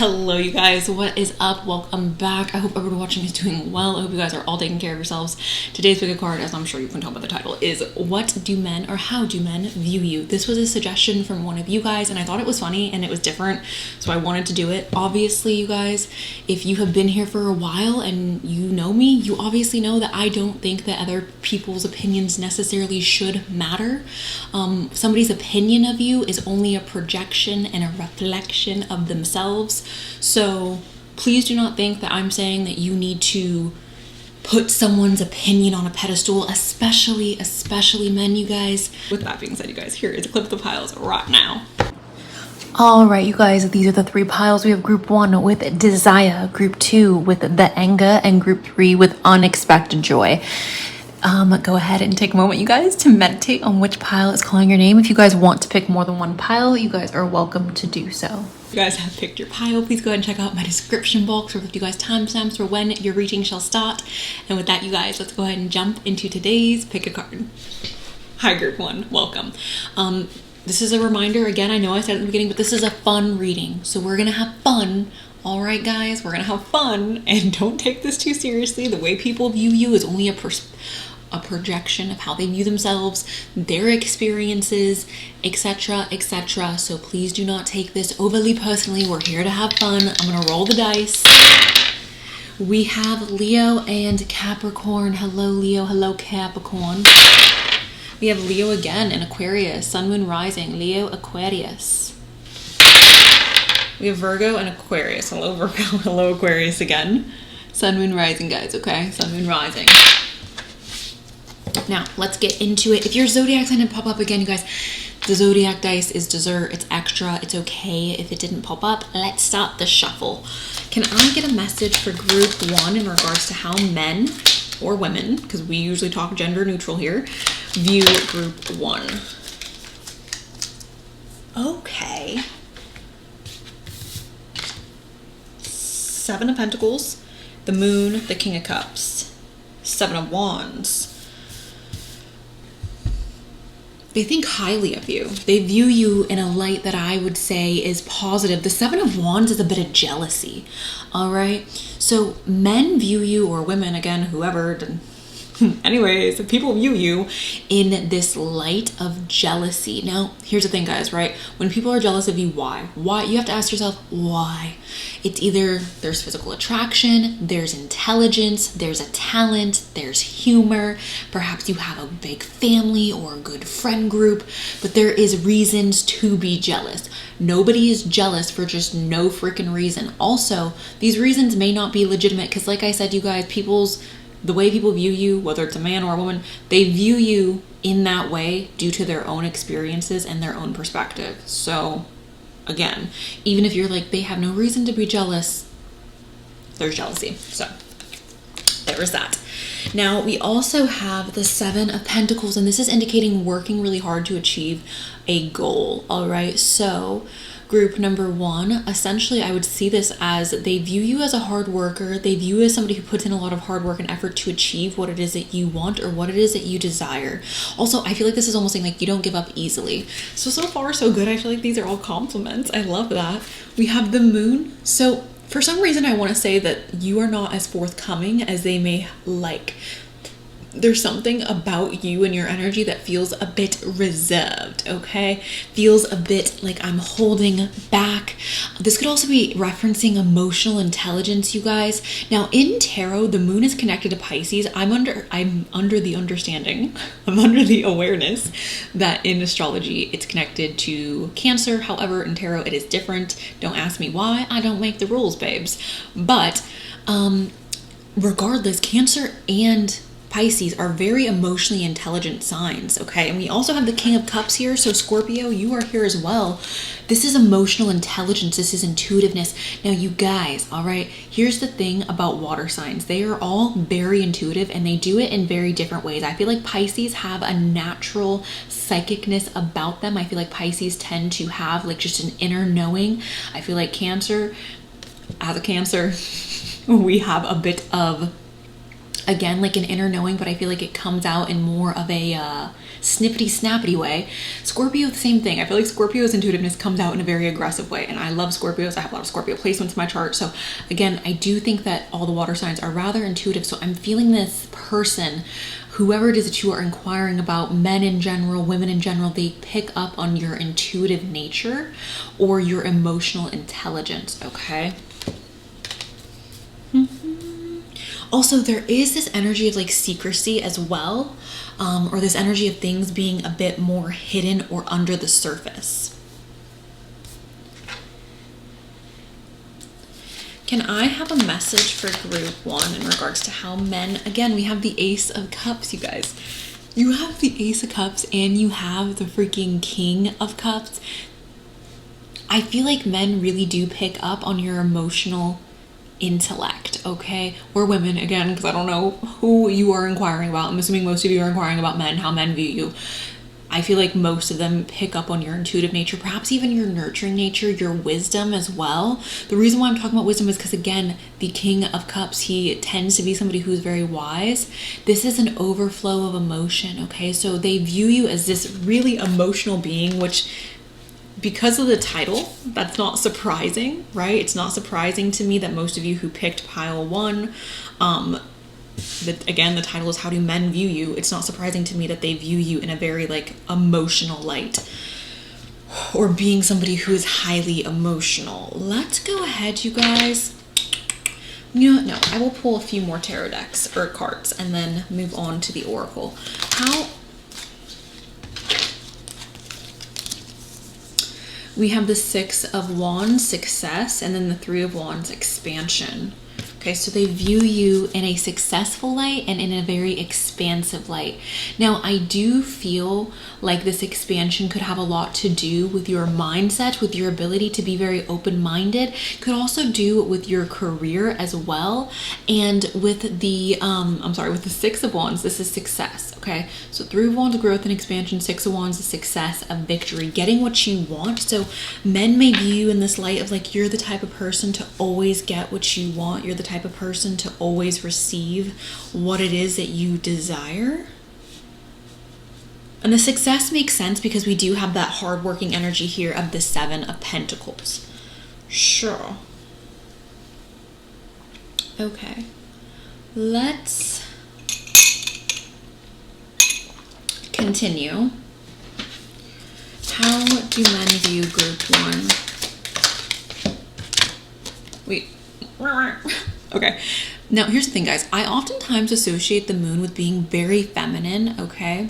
Hello you guys, what is up? Welcome back. I hope everyone watching is doing well. I hope you guys are all taking care of yourselves. Today's pick a card, as I'm sure you can tell by the title, is what do men or how do men view you? This was a suggestion from one of you guys and I thought it was funny and it was different, so I wanted to do it. Obviously you guys, if you have been here for a while and you know me, you obviously know that I don't think that other people's opinions necessarily should matter. Somebody's opinion of you is only a projection and a reflection of themselves. So please do not think that I'm saying that you need to put someone's opinion on a pedestal, especially men, you guys. With that being said, you guys, here is a clip of the piles right now. All right, you guys, these are the three piles. We have group 1 with desire, group 2 with the anger, and group 3 with unexpected joy. Go ahead and take a moment, you guys, to meditate on which pile is calling your name. If you guys want to pick more than one pile, you guys are welcome to do so. If you guys have picked your pile, please go ahead and check out my description box where you guys timestamps for when your reading shall start. And with that, you guys, let's go ahead and jump into today's pick a card. Hi, group 1, welcome. This is a reminder, again, I know I said at the beginning, but this is a fun reading. So we're gonna have fun. All right, guys, we're gonna have fun, and don't take this too seriously. The way people view you is only a projection of how they view themselves, their experiences, etc., etc. So please do not take this overly personally. We're here to have fun. I'm gonna roll the dice. We have Leo and Capricorn. Hello, Leo. Hello, Capricorn. We have Leo again in Aquarius, Sun, Moon, Rising. Leo, Aquarius. We have Virgo and Aquarius. Hello, Virgo. Hello, Aquarius again. Sun, Moon, Rising, guys, okay? Sun, Moon, Rising. Now, let's get into it. If your zodiac sign didn't pop up again, you guys, the zodiac dice is dessert. It's extra. It's okay if it didn't pop up. Let's start the shuffle. Can I get a message for group 1 in regards to how men or women, because we usually talk gender neutral here, view group 1? Okay. 7 of Pentacles, the Moon, the King of Cups, 7 of Wands. They think highly of you. They view you in a light that I would say is positive. The 7 of Wands is a bit of jealousy, all right? So men view you, or women, again, whoever, anyways, people view you in this light of jealousy. Now, here's the thing, guys, right? When people are jealous of you, why? Why? You have to ask yourself, why? It's either there's physical attraction, there's intelligence, there's a talent, there's humor. Perhaps you have a big family or a good friend group, but there is reasons to be jealous. Nobody is jealous for just no freaking reason. Also, these reasons may not be legitimate because, like I said, you guys, the way people view you, whether it's a man or a woman, they view you in that way due to their own experiences and their own perspective. So again, even if you're like, they have no reason to be jealous, there's jealousy. So there is that. Now we also have the 7 of Pentacles, and this is indicating working really hard to achieve a goal. All right, so group number 1, essentially I would see this as they view you as a hard worker. They view you as somebody who puts in a lot of hard work and effort to achieve what it is that you want or what it is that you desire. Also, I feel like this is almost saying like you don't give up easily. So far so good. I feel like these are all compliments. I love that. We have the Moon. So for some reason I want to say that you are not as forthcoming as they may like. There's something about you and your energy that feels a bit reserved, okay? Feels a bit like I'm holding back. This could also be referencing emotional intelligence, you guys. Now, in tarot, the Moon is connected to Pisces. I'm under the understanding, I'm under the awareness that in astrology, it's connected to Cancer. However, in tarot, it is different. Don't ask me why. I don't make the rules, babes. But regardless, Cancer and Pisces are very emotionally intelligent signs, okay? And we also have the King of Cups here, so Scorpio, you are here as well. This is emotional intelligence. This is intuitiveness. Now, you guys, all right, here's the thing about water signs. They are all very intuitive, and they do it in very different ways. I feel like Pisces have a natural psychicness about them. I feel like Pisces tend to have like just an inner knowing. I feel like Cancer, as a Cancer, we have a bit of again, like an inner knowing, but I feel like it comes out in more of a snippety snappity way. Scorpio, the same thing. I feel like Scorpio's intuitiveness comes out in a very aggressive way, and I love Scorpios. I have a lot of Scorpio placements in my chart. So again, I do think that all the water signs are rather intuitive. So I'm feeling this person, whoever it is that you are inquiring about, men in general, women in general, they pick up on your intuitive nature or your emotional intelligence, okay? Also, there is this energy of like secrecy as well, or this energy of things being a bit more hidden or under the surface. Can I have a message for group 1 in regards to how men, again, we have the Ace of Cups, you guys. You have the Ace of Cups and you have the freaking King of Cups. I feel like men really do pick up on your emotional intellect, okay? Or women, again, because I don't know who you are inquiring about. I'm assuming most of you are inquiring about men, how men view you. I feel like most of them pick up on your intuitive nature, perhaps even your nurturing nature, your wisdom as well. The reason why I'm talking about wisdom is because, again, the King of Cups, he tends to be somebody who's very wise. This is an overflow of emotion, okay? So they view you as this really emotional being, which, because of the title, that's not surprising, right? It's not surprising to me that most of you who picked pile 1, again, the title is How Do Men View You? It's not surprising to me that they view you in a very like emotional light, or being somebody who is highly emotional. Let's go ahead, you guys. You know, no, I will pull a few more tarot decks or cards and then move on to the oracle. We have the Six of Wands, success, and then the Three of Wands, expansion. Okay, so they view you in a successful light and in a very expansive light. Now, I do feel like this expansion could have a lot to do with your mindset, with your ability to be very open-minded. Could also do with your career as well. And with the, with the Six of Wands, this is success, okay? So Three of Wands, growth and expansion. Six of Wands is success, a victory, getting what you want. So men may view you in this light of like, you're the type of person to always get what you want. You're the type of person to always receive what it is that you desire. And the success makes sense because we do have that hardworking energy here of the Seven of Pentacles. Sure. Okay. Let's continue. How do men view group 1? Wait. Okay. Now, here's the thing, guys. I oftentimes associate the moon with being very feminine, okay?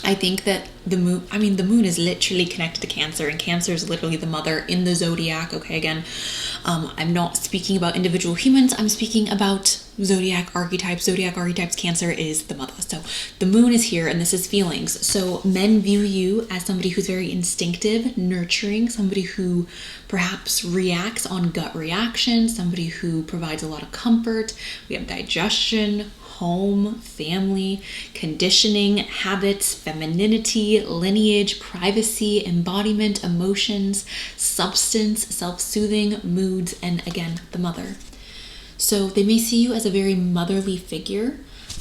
I think that the moon is literally connected to Cancer, and Cancer is literally the mother in the zodiac, okay? Again, I'm not speaking about individual humans. I'm speaking about zodiac archetypes. Zodiac archetypes, Cancer is the mother. So the moon is here, and this is feelings. So men view you as somebody who's very instinctive, nurturing, somebody who perhaps reacts on gut reaction, somebody who provides a lot of comfort. We have digestion, home, family, conditioning, habits, femininity, lineage, privacy, embodiment, emotions, substance, self-soothing, moods, and again, the mother. So they may see you as a very motherly figure,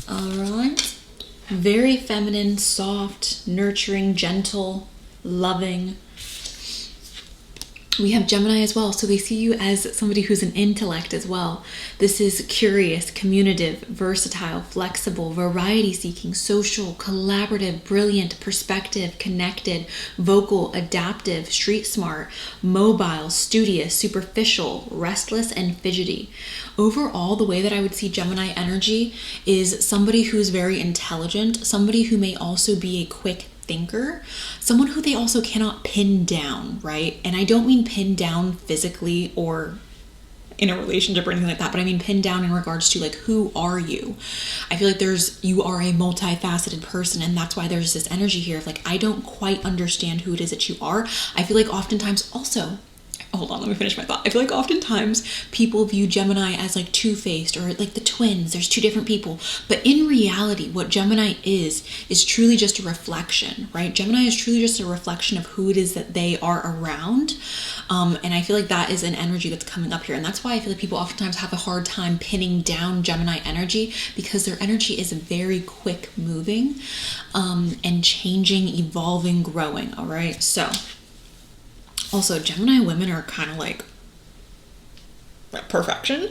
all right? Very feminine, soft, nurturing, gentle, loving. We have Gemini as well, so they see you as somebody who's an intellect as well. This is curious, communicative, versatile, flexible, variety-seeking, social, collaborative, brilliant, perspective, connected, vocal, adaptive, street smart, mobile, studious, superficial, restless, and fidgety. Overall, the way that I would see Gemini energy is somebody who's very intelligent, somebody who may also be a quick thinker, someone who they also cannot pin down, right? And I don't mean pin down physically or in a relationship or anything like that, but I mean pin down in regards to like, who are you? I feel like you are a multifaceted person, and that's why there's this energy here of like, I don't quite understand who it is that you are. I feel like oftentimes also, I hold on, let me finish my thought. I feel like oftentimes people view Gemini as like two-faced or like the twins. There's two different people. But in reality, what Gemini is truly just a reflection, right? Gemini is truly just a reflection of who it is that they are around. And I feel like that is an energy that's coming up here. And that's why I feel like people oftentimes have a hard time pinning down Gemini energy, because their energy is very quick moving and changing, evolving, growing, all right? So also, Gemini women are kind of like perfection.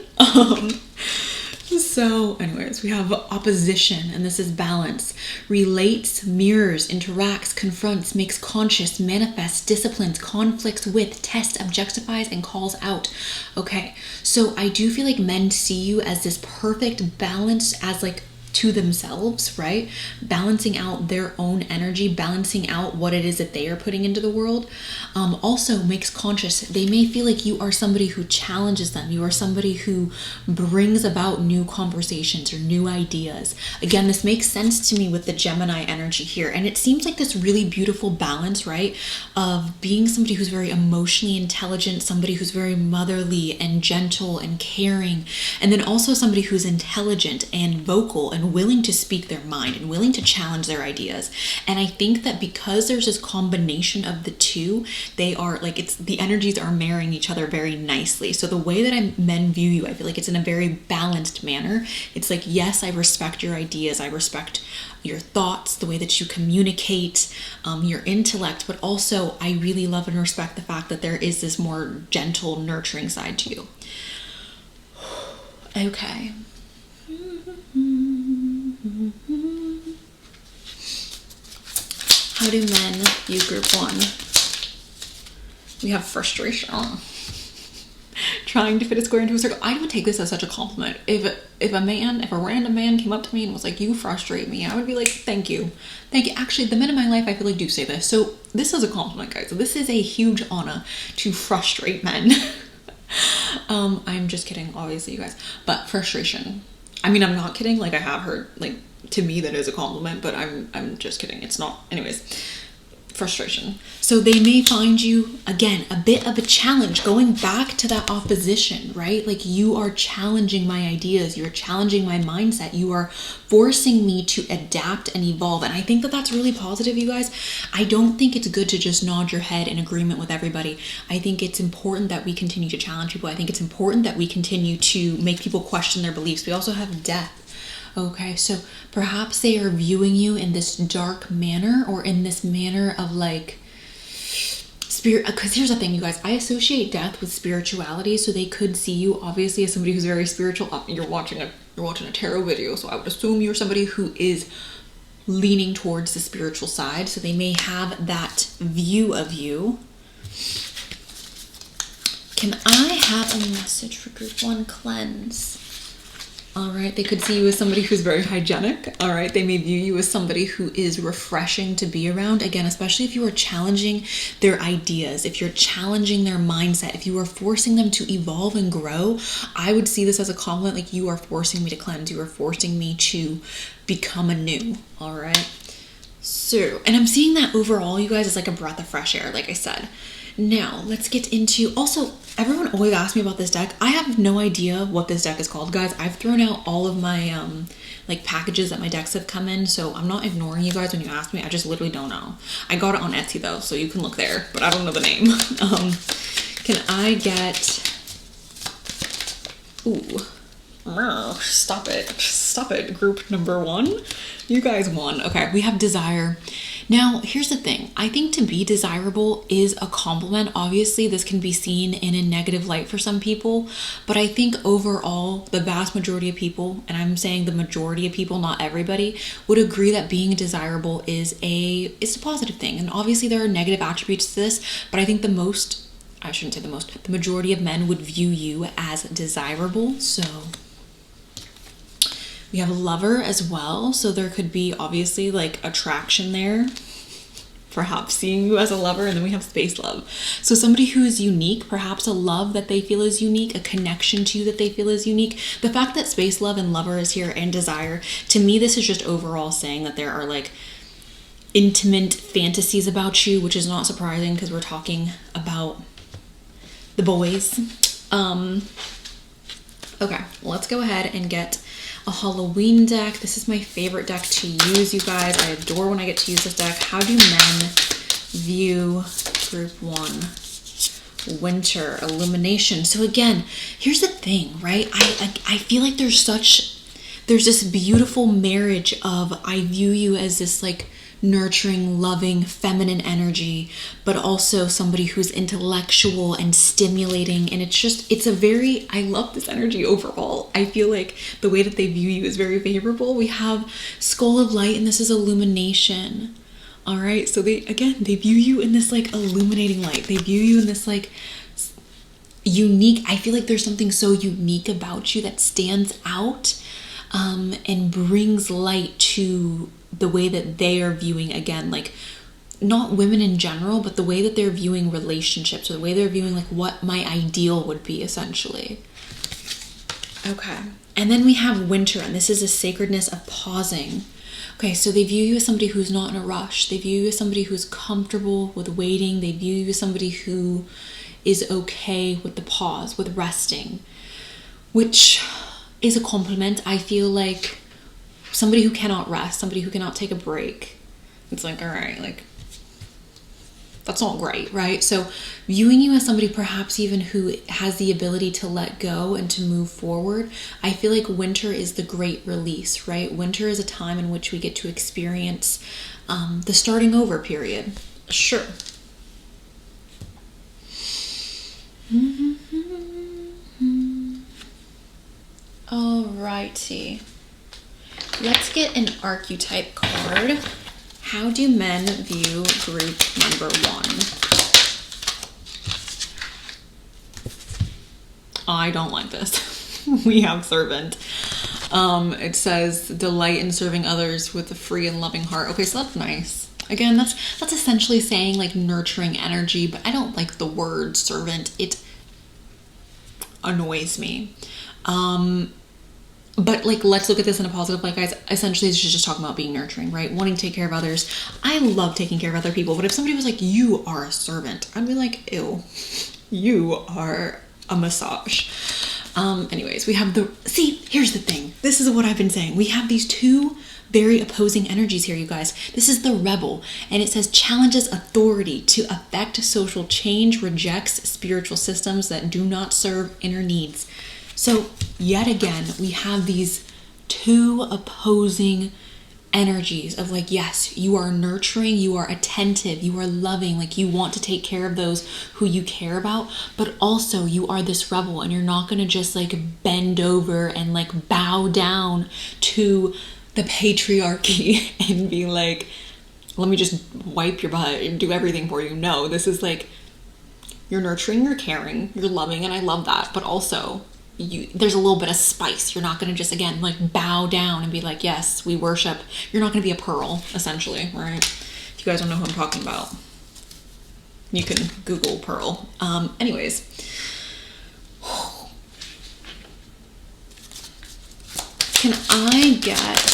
So anyways, we have opposition, and this is balance. Relates, mirrors, interacts, confronts, makes conscious, manifests, disciplines, conflicts with, tests, objectifies, and calls out. Okay, so I do feel like men see you as this perfect balance, as like to themselves, right? Balancing out their own energy, balancing out what it is that they are putting into the world. Also makes conscious. They may feel like you are somebody who challenges them. You are somebody who brings about new conversations or new ideas. Again, this makes sense to me with the Gemini energy here. And it seems like this really beautiful balance, right? Of being somebody who's very emotionally intelligent, somebody who's very motherly and gentle and caring, and then also somebody who's intelligent and vocal and willing to speak their mind and willing to challenge their ideas. And I think that because there's this combination of the two, they are like, it's the energies are marrying each other very nicely. So the way that men view you, I feel like it's in a very balanced manner. It's like, yes, I respect your ideas, I respect your thoughts, the way that you communicate, your intellect, but also I really love and respect the fact that there is this more gentle, nurturing side to you. Okay. How do men view group one? We have frustration. Trying to fit a square into a circle. I would take this as such a compliment. If a random man came up to me and was like, you frustrate me, I would be like, thank you. Thank you. Actually, the men in my life, I feel like, do say this. So this is a compliment, guys. So this is a huge honor to frustrate men. I'm just kidding, obviously, you guys. But frustration. I mean, I'm not kidding. Like, I have heard, like, to me that is a compliment, but I'm just kidding. It's not. Anyways, frustration. So they may find you, again, a bit of a challenge, going back to that opposition, right? Like, you are challenging my ideas. You're challenging my mindset. You are forcing me to adapt and evolve. And I think that that's really positive, you guys. I don't think it's good to just nod your head in agreement with everybody. I think it's important that we continue to challenge people. I think it's important that we continue to make people question their beliefs. We also have death. Okay, so perhaps they are viewing you in this dark manner, or in this manner of like spirit. Because here's the thing, you guys, I associate death with spirituality, so they could see you obviously as somebody who's very spiritual. You're watching a tarot video, so I would assume you're somebody who is leaning towards the spiritual side. So they may have that view of you. Can I have a message for group one? Cleanse. All right, they could see you as somebody who's very hygienic. All right, they may view you as somebody who is refreshing to be around. Again, especially if you are challenging their ideas, if you're challenging their mindset, if you are forcing them to evolve and grow, I would see this as a compliment. Like, you are forcing me to cleanse. You are forcing me to become anew. All right. So, and I'm seeing that overall, you guys, is like a breath of fresh air, like I said. Now, let's get into, also, everyone always asks me about this deck. I have no idea what this deck is called, guys. I've thrown out all of my, like, packages that my decks have come in, so I'm not ignoring you guys when you ask me. I just literally don't know. I got it on Etsy, though, so you can look there, but I don't know the name. Can I get, stop it, group number one. You guys won. Okay, we have desire. Now, here's the thing. I think to be desirable is a compliment. Obviously, this can be seen in a negative light for some people, but I think overall, the vast majority of people, and I'm saying the majority of people, not everybody, would agree that being desirable is a positive thing. And obviously, there are negative attributes to this, but I think the majority of men would view you as desirable. So we have a lover as well, so there could be obviously like attraction there, perhaps seeing you as a lover. And then we have space love, so somebody who is unique, perhaps a love that they feel is unique, a connection to you that they feel is unique. The fact that space love and lover is here, and desire, to me this is just overall saying that there are like intimate fantasies about you, which is not surprising because we're talking about the boys. Okay, let's go ahead and get a Halloween deck. This is my favorite deck to use, you guys. I adore when I get to use this deck. How do men view group 1? Winter, illumination. So again, here's the thing, right? I feel like there's this beautiful marriage of, I view you as this like nurturing, loving, feminine energy, but also somebody who's intellectual and stimulating. And I love this energy overall. I feel like the way that they view you is very favorable. We have Skull of Light, and this is illumination. All right. So they view you in this like illuminating light. They view you in this like unique. I feel like there's something so unique about you that stands out, and brings light to the way that they are viewing, again, like not women in general, but the way that they're viewing relationships, or the way they're viewing like what my ideal would be, essentially. Okay. And then we have winter, and this is a sacredness of pausing. Okay, so they view you as somebody who's not in a rush. They view you as somebody who's comfortable with waiting. They view you as somebody who is okay with the pause, with resting, which is a compliment. I feel like somebody who cannot rest, somebody who cannot take a break, it's like, all right, like, that's not great, right? So viewing you as somebody perhaps even who has the ability to let go and to move forward, I feel like winter is the great release, right? Winter is a time in which we get to experience the starting over period. Sure. Alrighty. Let's get an archetype card. How do men view group number 1? I don't like this. We have servant. It says delight in serving others with a free and loving heart. Okay, so that's nice. Again, that's essentially saying like nurturing energy, but I don't like the word servant. It annoys me. But like, let's look at this in a positive light, guys. Essentially, it's just talking about being nurturing, right? Wanting to take care of others. I love taking care of other people, but if somebody was like, you are a servant, I'd be like, ew, you are a massage. Anyways, we have here's the thing. This is what I've been saying. We have these two very opposing energies here, you guys. This is the rebel, and it says challenges authority to affect social change, rejects spiritual systems that do not serve inner needs. So yet again, we have these two opposing energies of like, yes, you are nurturing, you are attentive, you are loving, like you want to take care of those who you care about, but also you are this rebel, and you're not going to just like bend over and like bow down to the patriarchy and be like, let me just wipe your butt and do everything for you. No, this is like, you're nurturing, you're caring, you're loving, and I love that, but also there's a little bit of spice. You're not going to just, again, like bow down and be like, yes, we worship. You're not going to be a pearl, essentially, right? If you guys don't know who I'm talking about, you can Google pearl. Anyways. Can I get...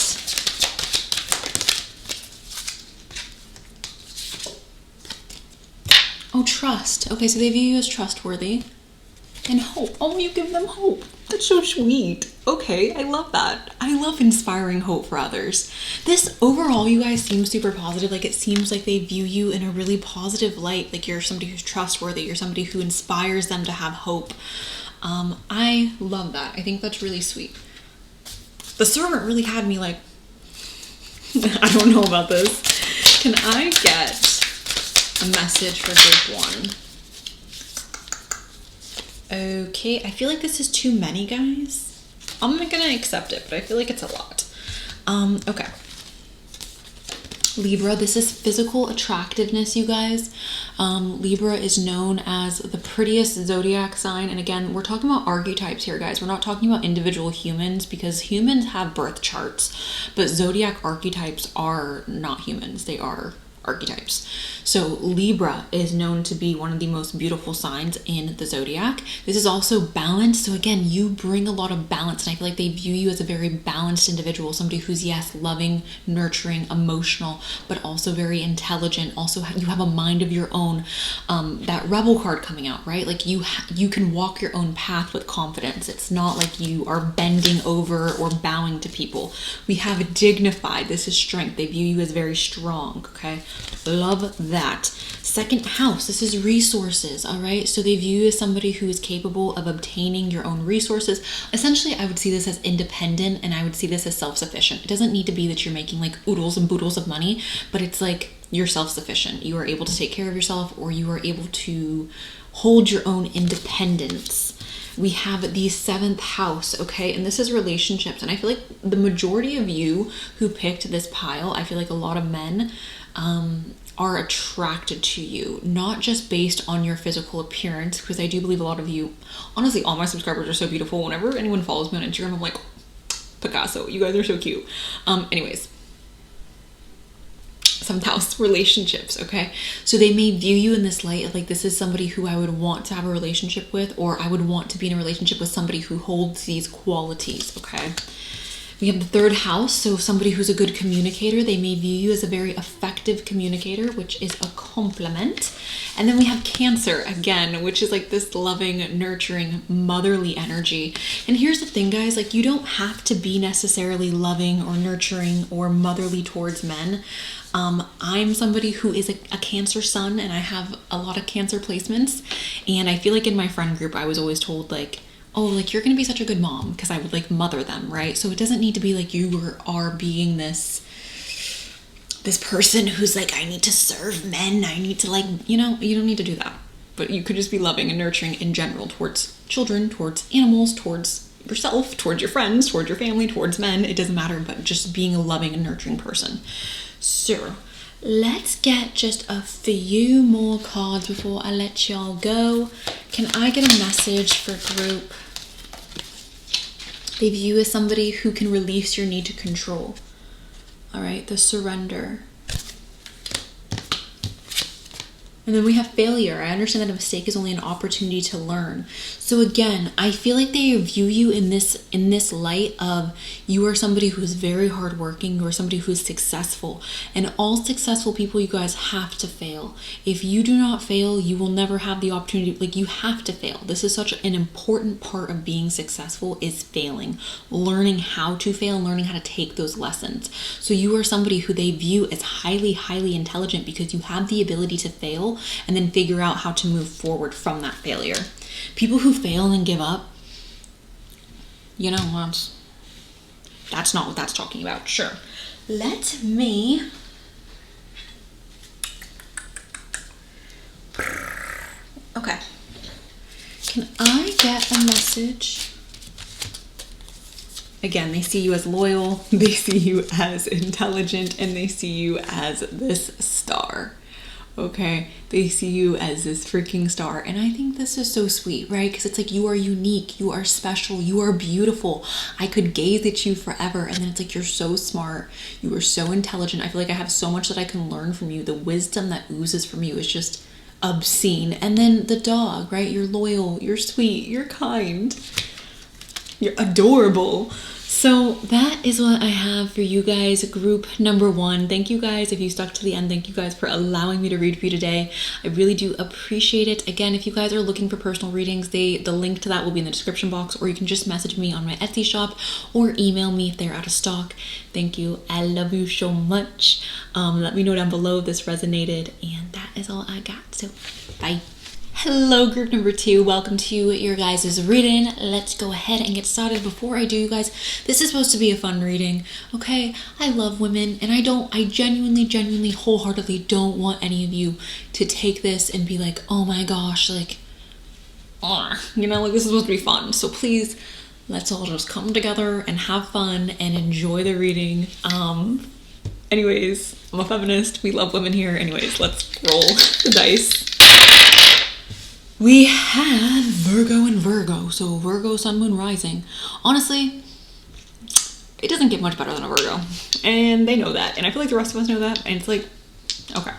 Oh, trust. Okay, so they view you as trustworthy. And hope. Oh, you give them hope. That's so sweet. Okay, I love that. I love inspiring hope for others. This overall, you guys, seems super positive. Like, it seems like they view you in a really positive light. Like, you're somebody who's trustworthy. You're somebody who inspires them to have hope. I love that. I think that's really sweet. The servant really had me like, I don't know about this. Can I get a message for group 1? Okay, I feel like this is too many, guys. I'm not gonna accept it, but I feel like it's a lot. Okay. Libra, this is physical attractiveness, you guys. Libra is known as the prettiest zodiac sign. And again, we're talking about archetypes here, guys. We're not talking about individual humans, because humans have birth charts, but zodiac archetypes are not humans. They are archetypes. So Libra is known to be one of the most beautiful signs in the zodiac. This is also balanced. So again, you bring a lot of balance, and I feel like they view you as a very balanced individual, somebody who's, yes, loving, nurturing, emotional, but also very intelligent. Also, you have a mind of your own. That rebel card coming out, right? Like you can walk your own path with confidence. It's not like you are bending over or bowing to people. We have dignified. This is strength. They view you as very strong. Okay, love that. Second house, this is resources. All right, so they view you as somebody who is capable of obtaining your own resources. Essentially, I would see this as independent, and I would see this as self-sufficient. It doesn't need to be that you're making like oodles and boodles of money, but it's like you're self-sufficient. You are able to take care of yourself, or you are able to hold your own independence. We have the 7th house, okay? And this is relationships. And I feel like the majority of you who picked this pile, I feel like a lot of men are attracted to you, not just based on your physical appearance, because I do believe a lot of you, honestly, all my subscribers are so beautiful. Whenever anyone follows me on Instagram, I'm like, Picasso, you guys are so cute. Anyways, 7th house, relationships, okay? So they may view you in this light of like, this is somebody who I would want to have a relationship with, or I would want to be in a relationship with somebody who holds these qualities, okay? We have the 3rd house, so somebody who's a good communicator. They may view you as a very effective communicator, which is a compliment. And then we have Cancer, again, which is like this loving, nurturing, motherly energy. And here's the thing, guys, like you don't have to be necessarily loving or nurturing or motherly towards men. I'm somebody who is a Cancer sun, and I have a lot of Cancer placements. And I feel like in my friend group, I was always told like, oh, like you're gonna be such a good mom, because I would like mother them, right? So it doesn't need to be like you are being this person who's like, I need to serve men, I need to like, you don't need to do that. But you could just be loving and nurturing in general towards children, towards animals, towards yourself, towards your friends, towards your family, towards men. It doesn't matter, but just being a loving and nurturing person. So let's get just a few more cards before I let y'all go. Can I get a message for group? They view you as somebody who can release your need to control. All right, the surrender. And then we have failure. I understand that a mistake is only an opportunity to learn. So again, I feel like they view you in this light of you are somebody who is very hardworking, you are somebody who is successful. And all successful people, you guys, have to fail. If you do not fail, you will never have the opportunity. Like, you have to fail. This is such an important part of being successful, is failing. Learning how to fail and learning how to take those lessons. So you are somebody who they view as highly, highly intelligent, because you have the ability to fail and then figure out how to move forward from that failure. People who fail and give up, you know, that's not what that's talking about. Sure. Let me okay. Can I get a message? Again, they see you as loyal, they see you as intelligent, and they see you as this star. Okay, they see you as this freaking star. And I think this is so sweet, right? Because it's like, you are unique, you are special, you are beautiful. I could gaze at you forever. And then it's like, you're so smart, you are so intelligent. I feel like I have so much that I can learn from you. The wisdom that oozes from you is just obscene. And then the dog, right? You're loyal, you're sweet, you're kind, you're adorable. So that is what I have for you guys, group number 1. Thank you guys if you stuck to the end. Thank you guys for allowing me to read for you today. I really do appreciate it. Again, if you guys are looking for personal readings, the link to that will be in the description box, or you can just message me on my Etsy shop or email me if they're out of stock. Thank you. I love you so much. Let me know down below if this resonated, and that is all I got. So bye. Hello, group number 2. Welcome to your guys' reading. Let's go ahead and get started. Before I do, you guys, this is supposed to be a fun reading, okay? I love women, and I genuinely, wholeheartedly don't want any of you to take this and be like, oh my gosh, like, you know, like, this is supposed to be fun. So please, let's all just come together and have fun and enjoy the reading. Anyways, I'm a feminist. We love women here. Anyways, let's roll the dice. We have Virgo and Virgo, so Virgo, Sun, Moon, Rising. Honestly, it doesn't get much better than a Virgo, and they know that, and I feel like the rest of us know that, and it's like, Okay.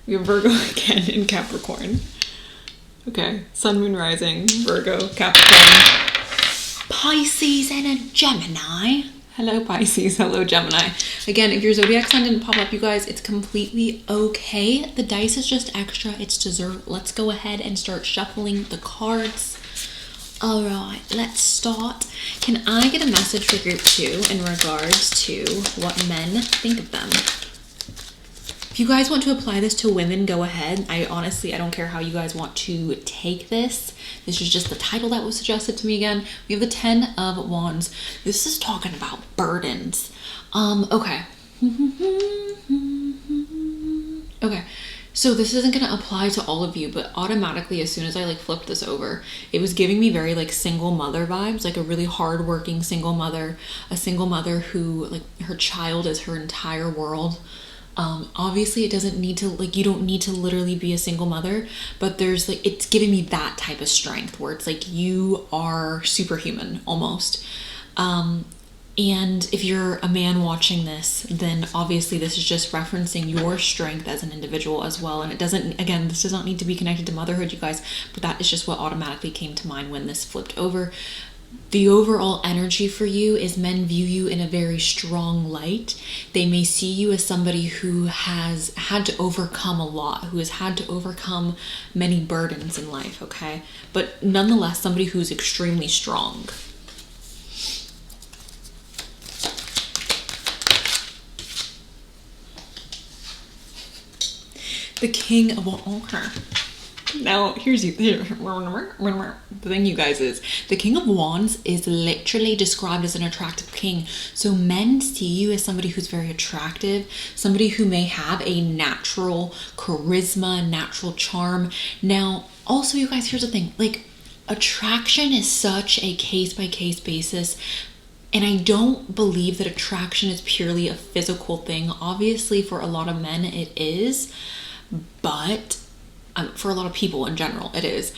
We have Virgo again in Capricorn. Okay. Sun, Moon, Rising, Virgo, Capricorn, Pisces, and a Gemini. Hello, Pisces. Hello, Gemini. Again, if your zodiac sign didn't pop up, you guys, it's completely okay. The dice is just extra. It's dessert. Let's go ahead and start shuffling the cards. All right, let's start. Can I get a message for group 2 in regards to what men think of them? If you guys want to apply this to women, go ahead. I don't care how you guys want to take this. This is just the title that was suggested to me again. We have the 10 of Wands. This is talking about burdens. Okay. Okay. So this isn't going to apply to all of you, but automatically as soon as I like flipped this over, it was giving me very like single mother vibes, like a really hardworking single mother, a single mother who like her child is her entire world. Obviously it doesn't need to, like, you don't need to literally be a single mother, but there's like, it's giving me that type of strength where it's like you are superhuman almost. And if you're a man watching this, then obviously this is just referencing your strength as an individual as well. And it doesn't, again, this does not need to be connected to motherhood, you guys, but that is just what automatically came to mind when this flipped over. The overall energy for you is men view you in a very strong light. They may see you as somebody who has had to overcome a lot, who has had to overcome many burdens in life, okay? But nonetheless, somebody who's extremely strong. The King of okay. Now, the thing, you guys, is the King of Wands is literally described as an attractive king. So men see you as somebody who's very attractive, somebody who may have a natural charisma, natural charm. Now, also, you guys, here's the thing, like, attraction is such a case-by-case basis. And I don't believe that attraction is purely a physical thing. Obviously, for a lot of men, it is. But for a lot of people in general, it is.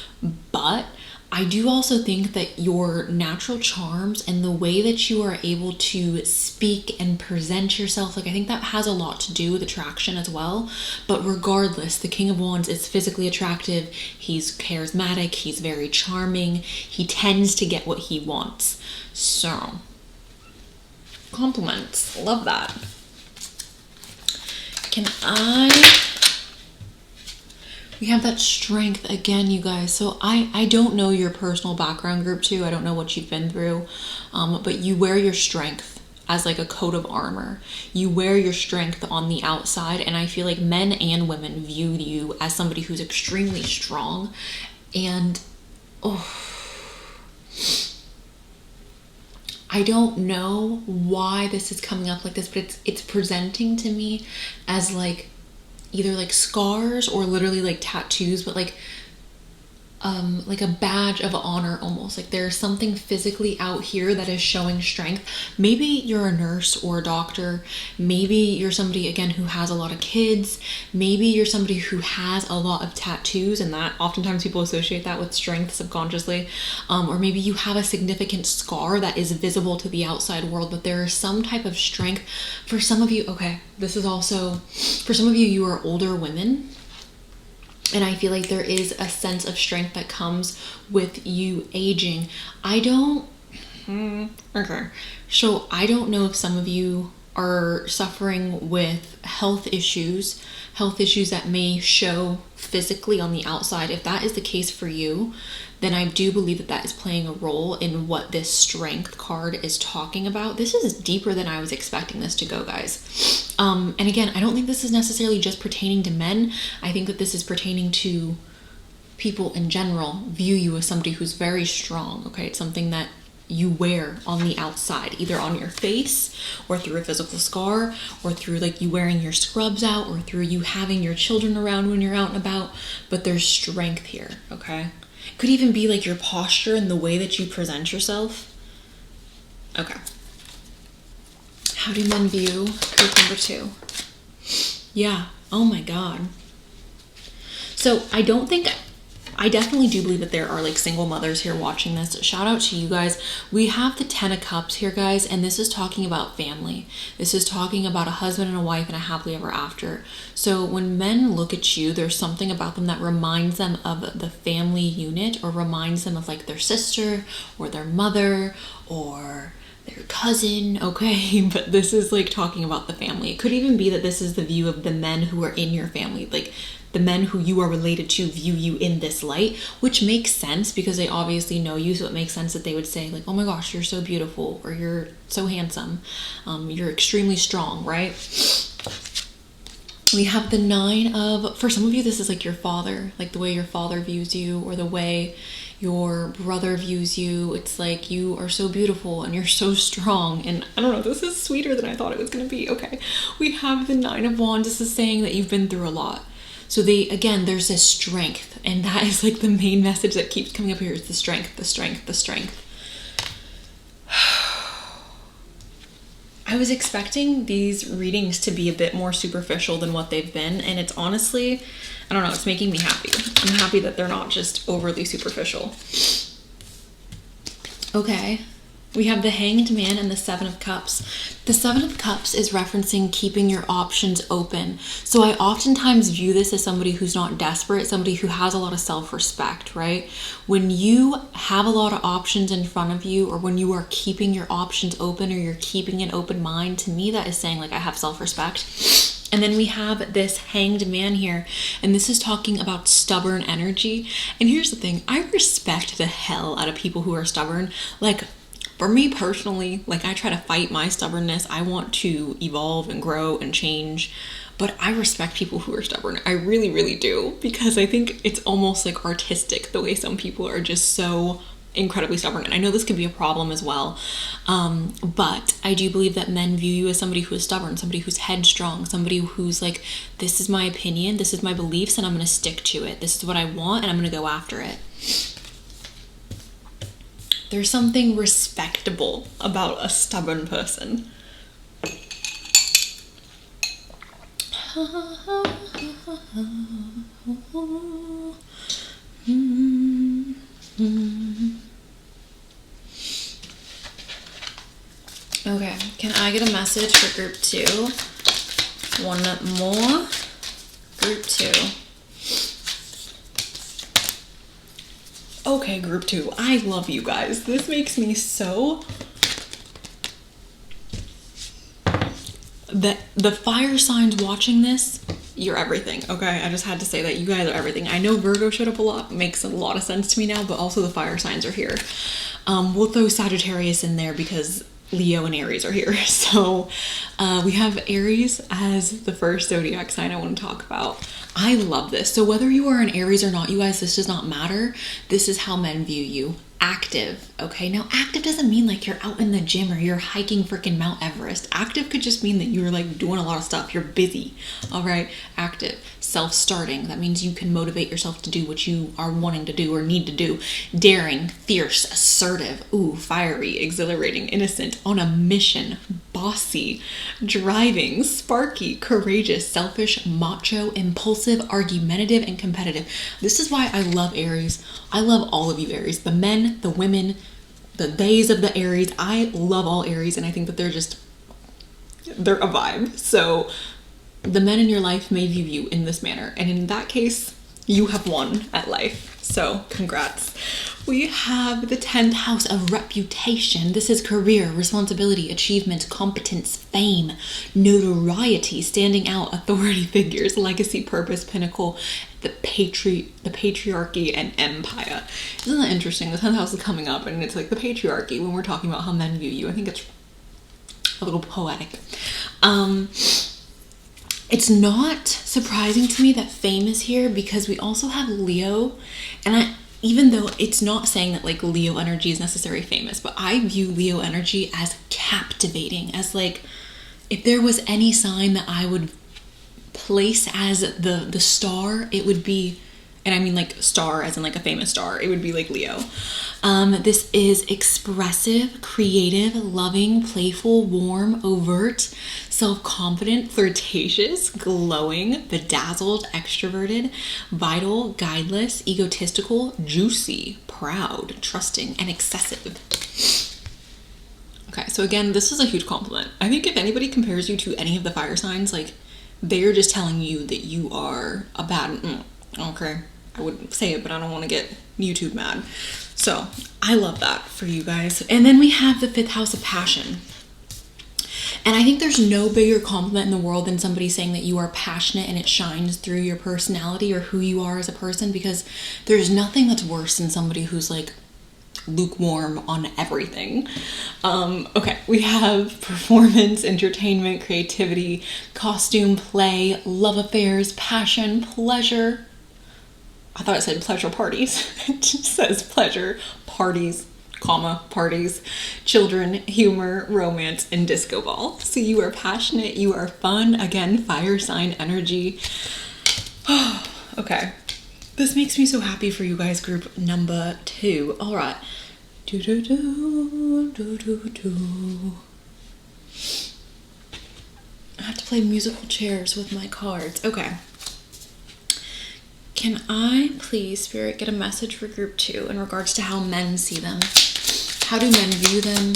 But I do also think that your natural charms and the way that you are able to speak and present yourself, like, I think that has a lot to do with attraction as well. But regardless, the King of Wands is physically attractive. He's charismatic. He's very charming. He tends to get what he wants. So, compliments. Love that. We have that strength again, you guys. So I don't know your personal background, group 2. I don't know what you've been through, but you wear your strength as like a coat of armor. You wear your strength on the outside, and I feel like men and women view you as somebody who's extremely strong. And I don't know why this is coming up like this, but it's presenting to me as like either like scars or literally like tattoos, but like a badge of honor almost. Like there's something physically out here that is showing strength. Maybe you're a nurse or a doctor. Maybe you're somebody, again, who has a lot of kids. Maybe you're somebody who has a lot of tattoos, and that oftentimes people associate that with strength subconsciously. Or maybe you have a significant scar that is visible to the outside world, but there is some type of strength. For some of you, okay, this is also, for some of you, you are older women. And I feel like there is a sense of strength that comes with you aging. Okay. So I don't know if some of you are suffering with health issues that may show physically on the outside. If that is the case for you, then I do believe that that is playing a role in what this strength card is talking about. This is deeper than I was expecting this to go, guys. And again, I don't think this is necessarily just pertaining to men. I think that this is pertaining to people in general. View you as somebody who's very strong, okay? It's something that you wear on the outside, either on your face or through a physical scar, or through like you wearing your scrubs out, or through you having your children around when you're out and about. But there's strength here, okay? Could even be like your posture and the way that you present yourself. Okay. How do men view group number 2? Yeah. Oh my God. So I don't think I definitely do believe that there are like single mothers here watching this. Shout out to you guys. We have the 10 of Cups here, guys, and this is talking about family. This is talking about a husband and a wife and a happily ever after. So when men look at you, there's something about them that reminds them of the family unit, or reminds them of like their sister or their mother or their cousin, okay? But this is like talking about the family. It could even be that this is the view of the men who are in your family, like the men who you are related to view you in this light, which makes sense because they obviously know you, so it makes sense that they would say like, oh my gosh, you're so beautiful, or you're so handsome, you're extremely strong, right? We have the 9 of, for some of you, this is like your father, like the way your father views you, or the way your brother views you. It's like, you are so beautiful and you're so strong. And I don't know, this is sweeter than I thought it was going to be. Okay. We have the 9 of Wands. This is saying that you've been through a lot. So again, there's this strength, and that is like the main message that keeps coming up here is the strength, the strength, the strength. I was expecting these readings to be a bit more superficial than what they've been, and it's honestly, I don't know, it's making me happy. I'm happy that they're not just overly superficial. Okay. We have the Hanged Man and the 7 of Cups. The 7 of Cups is referencing keeping your options open. So I oftentimes view this as somebody who's not desperate, somebody who has a lot of self-respect, right? When you have a lot of options in front of you, or when you are keeping your options open, or you're keeping an open mind, to me that is saying like I have self-respect. And then we have this Hanged Man here, and this is talking about stubborn energy. And here's the thing, I respect the hell out of people who are stubborn. Like, for me personally, like I try to fight my stubbornness. I want to evolve and grow and change, but I respect people who are stubborn. I really, really do, because I think it's almost like artistic the way some people are just so incredibly stubborn. And I know this could be a problem as well, but I do believe that men view you as somebody who is stubborn, somebody who's headstrong, somebody who's like, this is my opinion, this is my beliefs, and I'm going to stick to it. This is what I want, and I'm going to go after it. There's something respectable about a stubborn person. Okay, can I get a message for group 2? One more. Group 2. Okay, group 2. I love you guys. This makes me so... The fire signs watching this, you're everything, okay? I just had to say that you guys are everything. I know Virgo showed up a lot, makes a lot of sense to me now, but also the fire signs are here. We'll throw Sagittarius in there because Leo and Aries are here. So we have Aries as the first zodiac sign I want to talk about. I love this. So whether you are an Aries or not, you guys, this does not matter. This is how men view you. Active, okay? Now, active doesn't mean like you're out in the gym or you're hiking freaking Mount Everest. Active could just mean that you're like doing a lot of stuff. You're busy, all right? Active. Self-starting. That means you can motivate yourself to do what you are wanting to do or need to do. Daring, fierce, assertive, ooh, fiery, exhilarating, innocent, on a mission, bossy, driving, sparky, courageous, selfish, macho, impulsive, argumentative, and competitive. This is why I love Aries. I love all of you Aries. The men, the women, the days of the Aries. I love all Aries, and I think that they're a vibe. So the men in your life may view you in this manner, and in that case, you have won at life. So congrats. We have the 10th house of reputation. This is career, responsibility, achievement, competence, fame, notoriety, standing out, authority figures, legacy, purpose, pinnacle, the patriarchy, and empire. Isn't that interesting? The 10th house is coming up, and it's like the patriarchy when we're talking about how men view you. I think it's a little poetic. It's not surprising to me that fame is here, because we also have Leo, and even though it's not saying that like Leo energy is necessarily famous, but I view Leo energy as captivating, as like, if there was any sign that I would place as the star, it would be And I mean like star as in like a famous star. It would be like Leo. This is expressive, creative, loving, playful, warm, overt, self-confident, flirtatious, glowing, bedazzled, extroverted, vital, guideless, egotistical, juicy, proud, trusting, and excessive. Okay, so again, this is a huge compliment. I think if anybody compares you to any of the fire signs, like, they're just telling you that you are a bad... okay, I wouldn't say it, but I don't want to get YouTube mad. So, I love that for you guys. And then we have the 5th house of passion. And I think there's no bigger compliment in the world than somebody saying that you are passionate and it shines through your personality or who you are as a person, because there's nothing that's worse than somebody who's like lukewarm on everything. Okay, we have performance, entertainment, creativity, costume, play, love affairs, passion, pleasure. I thought it said pleasure parties. It just says pleasure, parties, comma, parties, children, humor, romance, and disco ball. So you are passionate, you are fun. Again, fire sign energy. Okay. This makes me so happy for you guys, group number 2. All right. I have to play musical chairs with my cards. Okay. Can I please, Spirit, get a message for group 2 in regards to how men see them? How do men view them?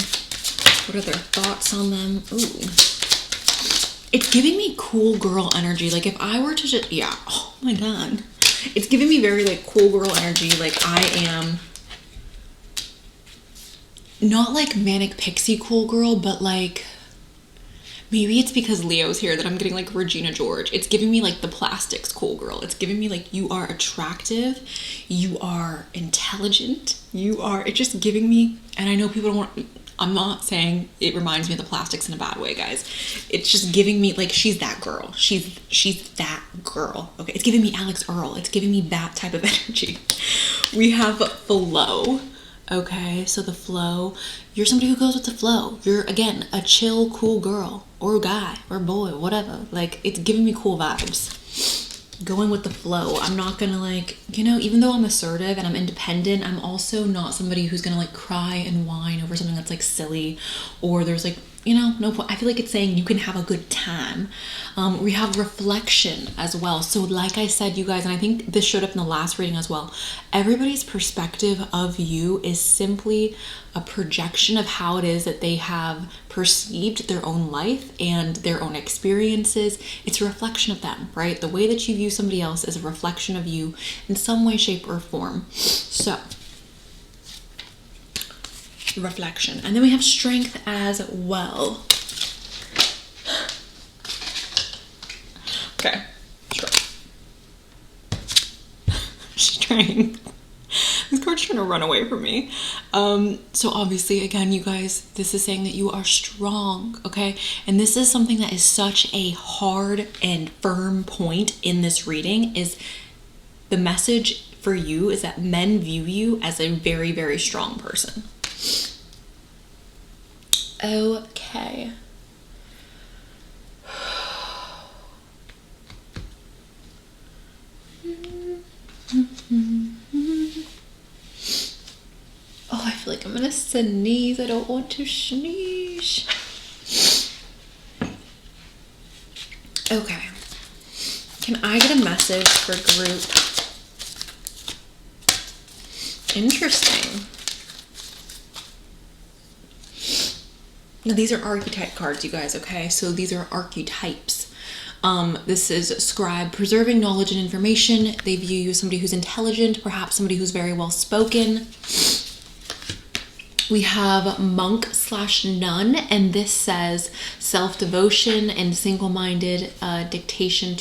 What are their thoughts on them? Ooh. It's giving me cool girl energy. Like if I were to just, yeah, oh my God. It's giving me very like cool girl energy. Like I am not like manic pixie cool girl, but like maybe it's because Leo's here that I'm getting like Regina George. It's giving me like the plastics cool girl. It's giving me like you are attractive, you are intelligent, it's just giving me, and I know people don't want, I'm not saying it reminds me of the plastics in a bad way, guys. It's just giving me like she's that girl. She's that girl. Okay, it's giving me Alex Earl. It's giving me that type of energy. We have flow. Okay, so the flow, you're somebody who goes with the flow. You're, again, a chill, cool girl or guy or boy, whatever. Like, it's giving me cool vibes. Going with the flow. I'm not gonna like, you know, even though I'm assertive and I'm independent, I'm also not somebody who's gonna like cry and whine over something that's like silly or there's like, you know, no point. I feel like it's saying you can have a good time. We have reflection as well. So like I said, you guys, and I think this showed up in the last reading as well, everybody's perspective of you is simply a projection of how it is that they have perceived their own life and their own experiences. It's a reflection of them, right? The way that you view somebody else is a reflection of you in some way, shape, or form. So reflection. And then we have strength as well. Okay. Strength. This card's trying to run away from me. So obviously, again, you guys, this is saying that you are strong, okay? And this is something that is such a hard and firm point in this reading, is the message for you is that men view you as a very, very strong person. Okay. Oh, I feel like I'm gonna sneeze. I don't want to sneeze. Okay. Can I get a message for group? Interesting. Now, these are archetype cards, you guys, okay? So these are archetypes. This is scribe, preserving knowledge and information. They view you as somebody who's intelligent, perhaps somebody who's very well spoken. We have monk / nun, and this says self-devotion and single-minded dedication.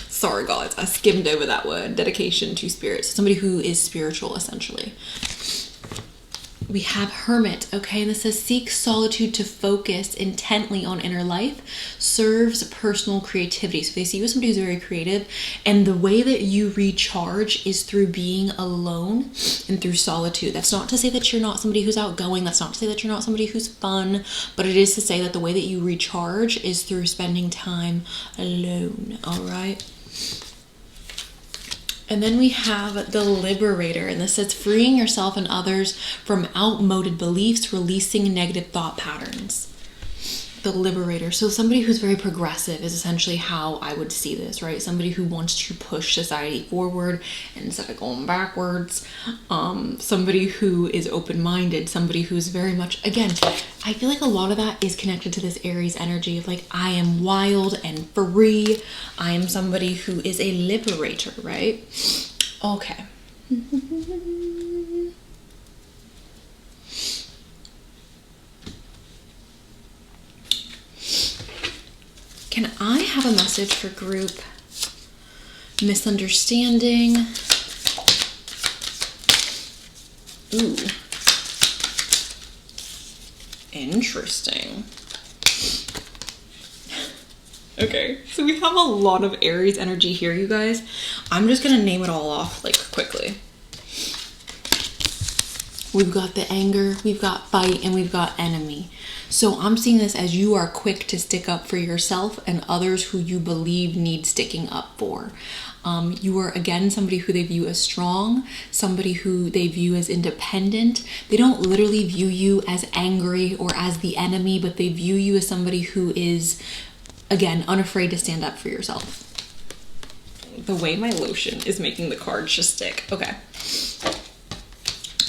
Sorry, guys, I skimmed over that word. Dedication to spirit. So somebody who is spiritual, essentially. We have hermit, okay, and this says seek solitude to focus intently on inner life, serves personal creativity. So they see you as somebody who's very creative, and the way that you recharge is through being alone and through solitude. That's not to say that you're not somebody who's outgoing. That's not to say that you're not somebody who's fun, but it is to say that the way that you recharge is through spending time alone, all right? And then we have the Liberator, and this says freeing yourself and others from outmoded beliefs, releasing negative thought patterns. The Liberator. So somebody who's very progressive is essentially how I would see this, right? Somebody who wants to push society forward instead of going backwards. Somebody who is open-minded. Somebody who's very much, again, I feel like a lot of that is connected to this Aries energy of like, I am wild and free. I am somebody who is a liberator, right? Okay. Can I have a message for group misunderstanding? Ooh. Interesting. Okay, so we have a lot of Aries energy here, you guys. I'm just gonna name it all off like quickly. We've got the anger, we've got fight, and we've got enemy. So I'm seeing this as you are quick to stick up for yourself and others who you believe need sticking up for. You are, again, somebody who they view as strong, somebody who they view as independent. They don't literally view you as angry or as the enemy, but they view you as somebody who is, again, unafraid to stand up for yourself. The way my lotion is making the cards just stick. Okay.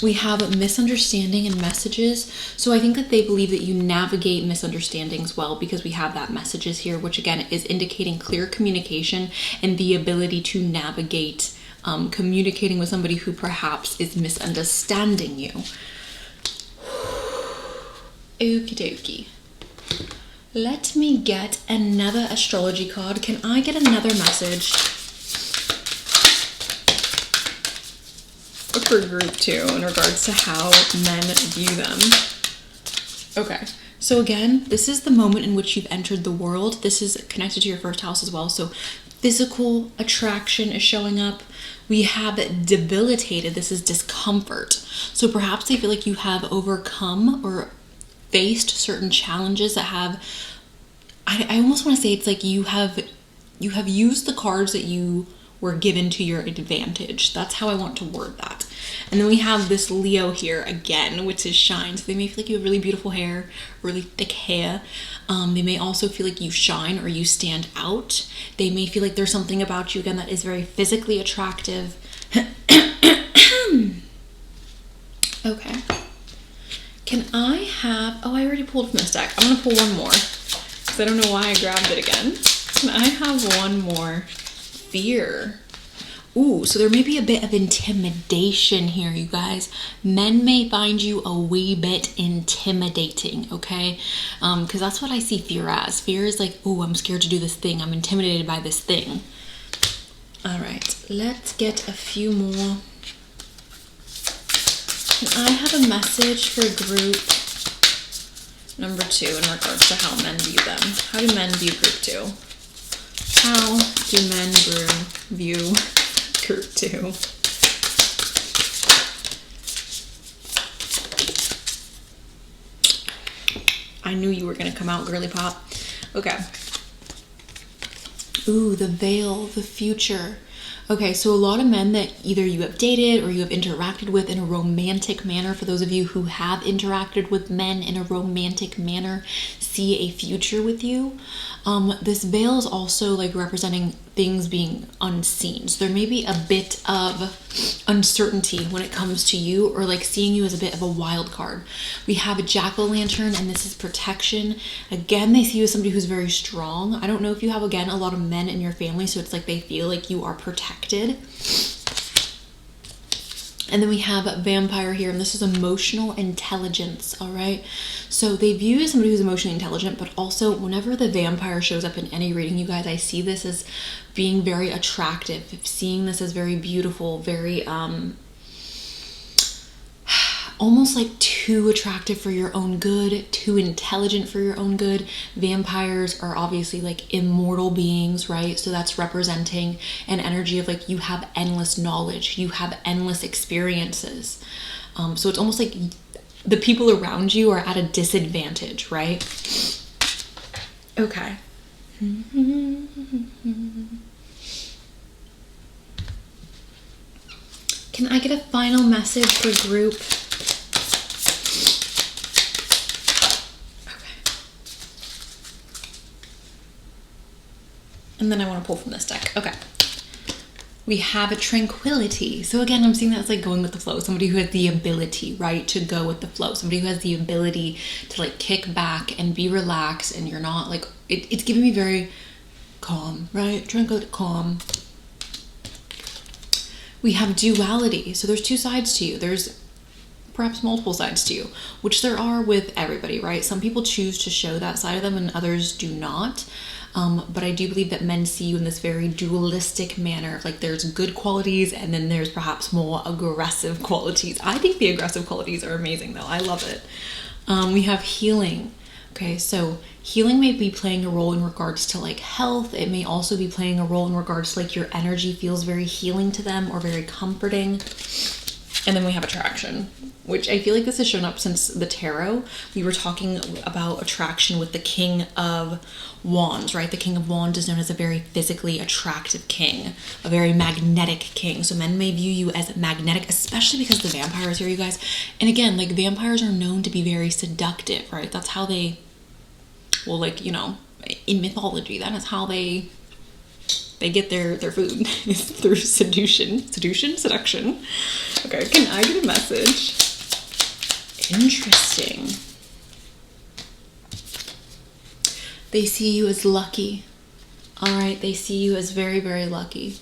We have misunderstanding and messages. So I think that they believe that you navigate misunderstandings well because we have that messages here, which again is indicating clear communication and the ability to navigate communicating with somebody who perhaps is misunderstanding you. Okie dokie. Let me get another astrology card. Can I get another message for group 2 in regards to how men view them? Okay, so again, this is the moment in which you've entered the world. This is connected to your first house as well. So physical attraction is showing up. We have debilitated. This is discomfort. So perhaps they feel like you have overcome or faced certain challenges that have, I almost want to say it's like you have used the cards that you were given to your advantage. That's how I want to word that. And then we have this Leo here again, which is shine. So they may feel like you have really beautiful hair, really thick hair. They may also feel like you shine or you stand out. They may feel like there's something about you, again, that is very physically attractive. Okay. Can I have, oh, I already pulled from this deck. I'm gonna pull one more because I don't know why I grabbed it again. Can I have one more? Fear. Ooh, so there may be a bit of intimidation here, you guys. Men may find you a wee bit intimidating, okay? Because that's what I see fear as. Fear is like, oh, I'm scared to do this thing. I'm intimidated by this thing. All right, let's get a few more. I have a message for group number 2 in regards to how men view them. How do men view group 2? How do men view group 2? I knew you were going to come out, girly pop. Okay. Ooh, the veil, the future. Okay, so a lot of men that either you have dated or you have interacted with in a romantic manner, for those of you who have interacted with men in a romantic manner, see a future with you. This veil is also like representing things being unseen. So there may be a bit of uncertainty when it comes to you, or like seeing you as a bit of a wild card. We have a jack-o'-lantern, and this is protection. Again, they see you as somebody who's very strong. I don't know if you have, again, a lot of men in your family, so it's like they feel like you are protected. And then we have vampire here, and this is emotional intelligence, all right? So they view you as somebody who's emotionally intelligent, but also whenever the vampire shows up in any reading, you guys, I see this as being very attractive, seeing this as very beautiful, very, almost like too attractive for your own good, too intelligent for your own good. Vampires are obviously like immortal beings, right? So that's representing an energy of like you have endless knowledge, you have endless experiences. So it's almost like the people around you are at a disadvantage, right? Okay. Can I get a final message for group? Okay. And then I want to pull from this deck. Okay. We have a tranquility. So again, I'm seeing that as like going with the flow. Somebody who has the ability, right, to go with the flow. Somebody who has the ability to like kick back and be relaxed, and you're not like, it's giving me very calm, right? Tranquility, calm. We have duality. So there's two sides to you. There's perhaps multiple sides to you, which there are with everybody, right? Some people choose to show that side of them and others do not. But I do believe that men see you in this very dualistic manner. Like there's good qualities and then there's perhaps more aggressive qualities. I think the aggressive qualities are amazing though. I love it. We have healing. Okay, so healing may be playing a role in regards to like health. It may also be playing a role in regards to like your energy feels very healing to them or very comforting. And then we have attraction, which I feel like this has shown up since the tarot. We were talking about attraction with the King of Wands, right? The King of Wands is known as a very physically attractive king, a very magnetic king. So men may view you as magnetic, especially because the vampire is here, you guys. And again, like vampires are known to be very seductive, right? That's how they, well, like, you know, in mythology, that is how they get their food is through seduction. Okay, can I get a message? Interesting. They see you as lucky. All right, they see you as very, very lucky.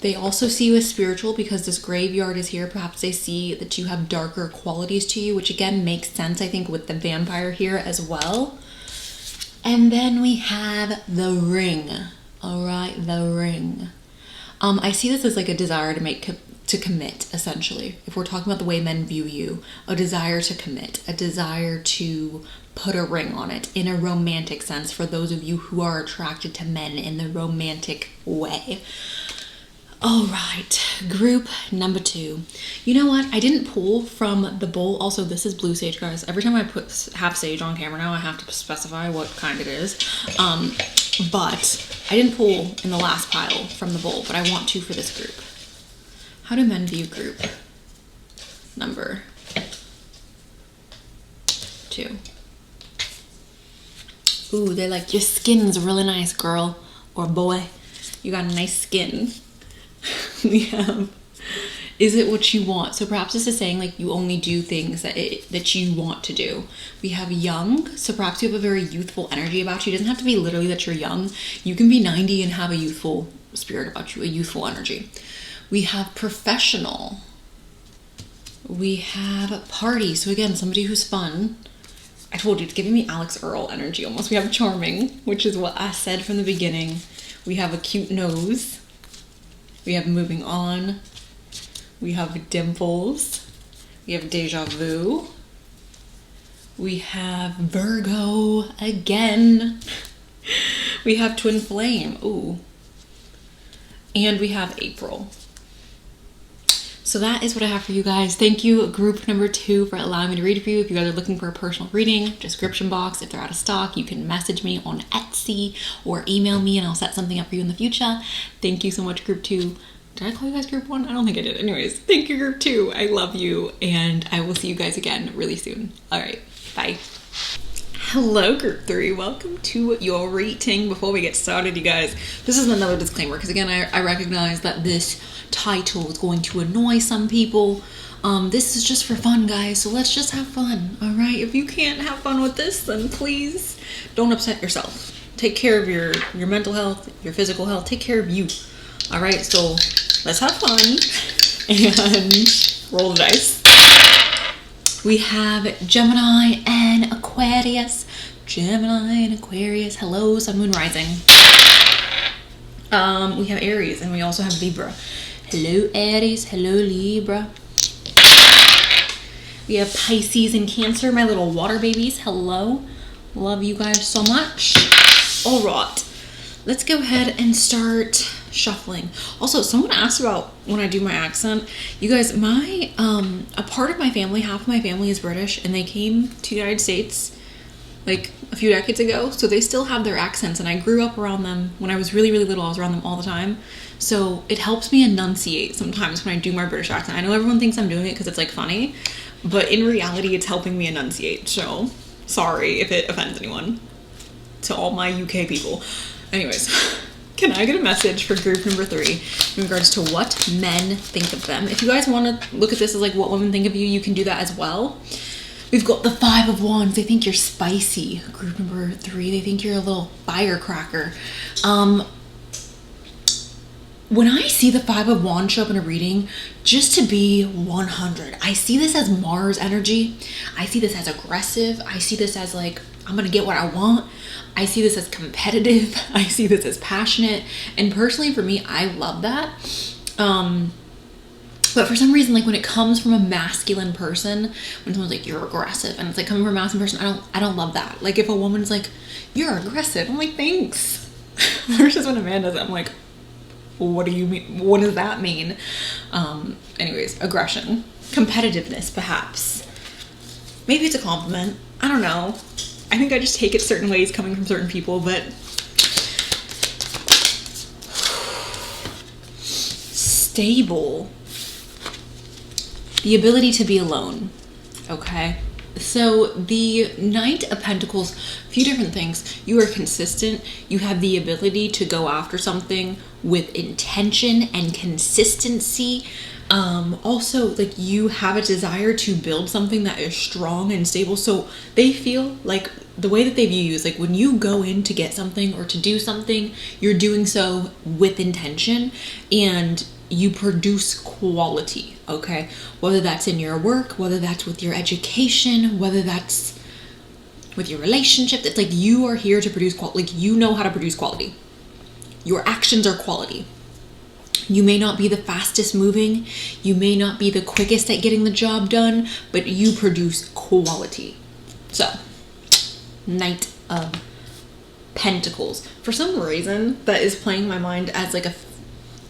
They also see you as spiritual because this graveyard is here. Perhaps they see that you have darker qualities to you, which again makes sense, I think, with the vampire here as well. And then we have the ring. All right, the ring. I see this as like a desire to commit, essentially. If we're talking about the way men view you, a desire to commit, a desire to put a ring on it in a romantic sense for those of you who are attracted to men in the romantic way. All right, group number 2. You know what? I didn't pull from the bowl. Also, this is blue sage, guys. Every time I have sage on camera now, I have to specify what kind it is. But I didn't pull in the last pile from the bowl, but I want to for this group. How do men view group number 2? Ooh, they're like, your skin's really nice, girl or boy. You got a nice skin. We have, is it what you want? So perhaps this is saying like you only do things that you want to do. We have young, so perhaps you have a very youthful energy about you. It doesn't have to be literally that you're young. You can be 90 and have a youthful spirit about you, a youthful energy. We have professional. We have party. So again, somebody who's fun. I told you, it's giving me Alex Earl energy almost. We have charming, which is what I said from the beginning. We have a cute nose. We have moving on. We have dimples. We have deja vu. We have Virgo again. We have twin flame. Ooh. And we have April. So that is what I have for you guys. Thank you, group number 2, for allowing me to read for you. If you guys are looking for a personal reading, description box. If they're out of stock, you can message me on Etsy or email me and I'll set something up for you in the future. Thank you so much, group 2. Did I call you guys group 1? I don't think I did. Anyways, thank you, group 2. I love you and I will see you guys again really soon. All right, bye. Hello, group 3. Welcome to your reading. Before we get started, you guys, this is another disclaimer because again, I recognize that this title is going to annoy some people. This is just for fun, guys, so let's just have fun. All right, if you can't have fun with this, then please don't upset yourself. Take care of your mental health, your physical health. Take care of you. All right, so let's have fun and roll the dice. We have Gemini and Aquarius. Gemini and Aquarius. Hello, Sun, Moon, Rising. We have Aries and we also have Libra. Hello, Aries. Hello, Libra. We have Pisces and Cancer, my little water babies. Hello. Love you guys so much. All right. Let's go ahead and start shuffling. Also, someone asked about when I do my accent. You guys, a part of my family, half of my family is British, and they came to the United States like a few decades ago, so they still have their accents, and I grew up around them when I was really, really little. I was around them all the time, so it helps me enunciate sometimes when I do my British accent. I know everyone thinks I'm doing it because it's like funny, but in reality it's helping me enunciate, so sorry if it offends anyone, to all my UK people. Anyways, can I get a message for group number 3 in regards to what men think of them? If you guys want to look at this as like what women think of you, you can do that as well. We've got the 5 of Wands. They think you're spicy. Group number 3, they think you're a little firecracker. When I see the 5 of Wands show up in a reading, just to be 100, I see this as Mars energy. I see this as aggressive. I see this as like, I'm going to get what I want. I see this as competitive. I see this as passionate. And personally for me, I love that. But for some reason, like when it comes from a masculine person, when someone's like, you're aggressive, and it's like coming from a masculine person, I don't love that. Like if a woman's like, you're aggressive, I'm like, thanks. Versus when a man does it, I'm like, what do you mean? What does that mean? Anyways, aggression, competitiveness, perhaps. Maybe it's a compliment. I don't know. I think I just take it certain ways coming from certain people, but stable. The ability to be alone, okay? So the Knight of Pentacles, a few different things. You are consistent. You have the ability to go after something with intention and consistency. Also, like you have a desire to build something that is strong and stable. So they feel like the way that they view you is like when you go in to get something or to do something, you're doing so with intention and you produce quality, okay? Whether that's in your work, whether that's with your education, whether that's with your relationship, it's like you are here to produce quality. Like you know how to produce quality. Your actions are quality. You may not be the fastest moving, you may not be the quickest at getting the job done, but you produce quality. So, Knight of Pentacles. For some reason, that is playing my mind as like a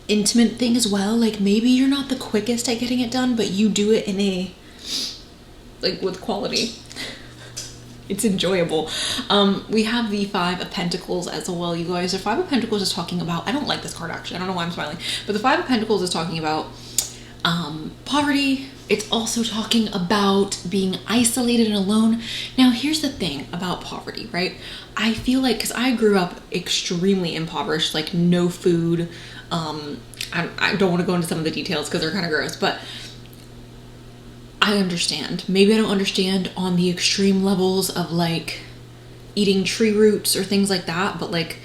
intimate thing as well. Like maybe you're not the quickest at getting it done, but you do it in a like with quality. It's enjoyable. We have the 5 of Pentacles as well, you guys. The 5 of Pentacles is talking about, I don't like this card actually, I don't know why I'm smiling, but the 5 of Pentacles is talking about poverty. It's also talking about being isolated and alone. Now here's the thing about poverty, right? I feel like, because I grew up extremely impoverished, like no food. I don't want to go into some of the details because they're kind of gross, but I understand. Maybe I don't understand on the extreme levels of like eating tree roots or things like that, but like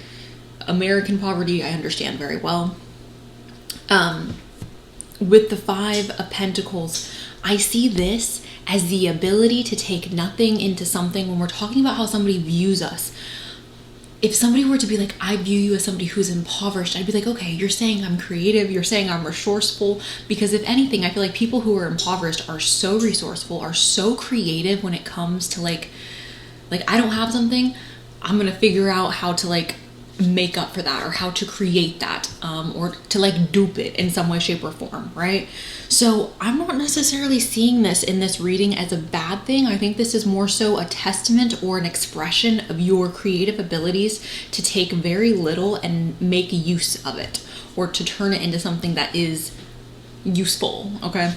American poverty, I understand very well. With the 5 of Pentacles, I see this as the ability to take nothing into something. When we're talking about how somebody views us, if somebody were to be like, I view you as somebody who's impoverished, I'd be like, okay, you're saying I'm creative, you're saying I'm resourceful, because if anything, I feel like people who are impoverished are so resourceful, are so creative when it comes to like I don't have something, I'm gonna figure out how to like make up for that or how to create that, or to like dupe it in some way, shape, or form, right? So I'm not necessarily seeing this in this reading as a bad thing. I think this is more so a testament or an expression of your creative abilities to take very little and make use of it, or to turn it into something that is useful, okay?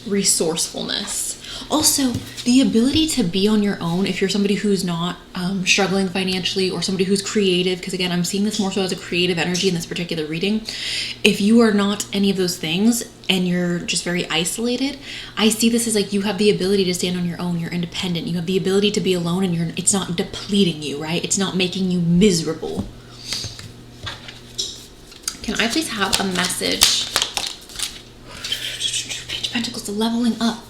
Resourcefulness. Also, the ability to be on your own if you're somebody who's not struggling financially, or somebody who's creative, because again, I'm seeing this more so as a creative energy in this particular reading. If you are not any of those things and you're just very isolated, I see this as like you have the ability to stand on your own, you're independent, you have the ability to be alone, and it's not depleting you, right? It's not making you miserable. Can I please have a message? Page of Pentacles, the leveling up.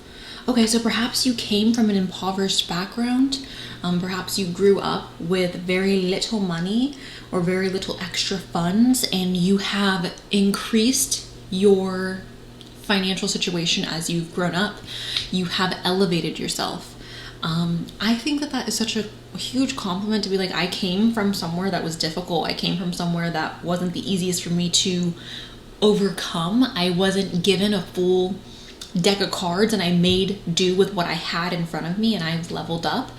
Okay, so perhaps you came from an impoverished background. Perhaps you grew up with very little money or very little extra funds, and you have increased your financial situation as you've grown up. You have elevated yourself. I think that is such a huge compliment to be like, I came from somewhere that was difficult. I came from somewhere that wasn't the easiest for me to overcome. I wasn't given a full deck of cards and I made do with what I had in front of me and I've leveled up.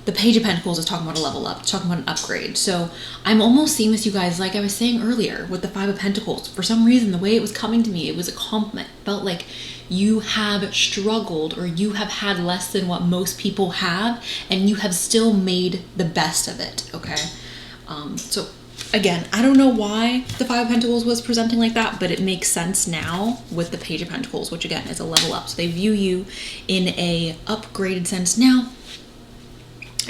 The Page of Pentacles is talking about a level up, it's talking about an upgrade. So I'm almost seeing this, you guys, like I was saying earlier with the Five of Pentacles. For some reason, the way it was coming to me, it was a compliment. It felt like you have struggled or you have had less than what most people have and you have still made the best of it, okay? So again, I don't know why the Five of Pentacles was presenting like that, but it makes sense now with the Page of Pentacles, which again is a level up. So they view you in a upgraded sense now.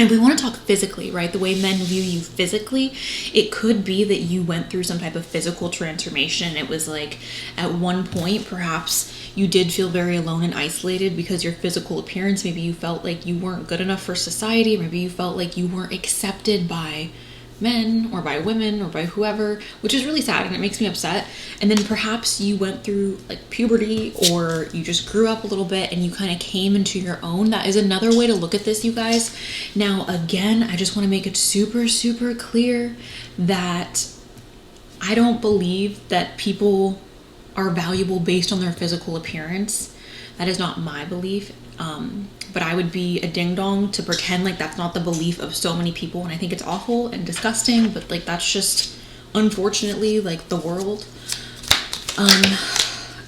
And we want to talk physically, right? The way men view you physically, it could be that you went through some type of physical transformation. It was like at one point, perhaps you did feel very alone and isolated because your physical appearance, maybe you felt like you weren't good enough for society. Maybe you felt like you weren't accepted by men or by women or by whoever, which is really sad and it makes me upset. And then perhaps you went through like puberty or you just grew up a little bit and you kind of came into your own. That is another way to look at this, you guys. Now, again, I just want to make it super, super clear that I don't believe that people are valuable based on their physical appearance. That is not my belief. But I would be a ding dong to pretend like that's not the belief of so many people. And I think it's awful and disgusting, but like that's just unfortunately like the world.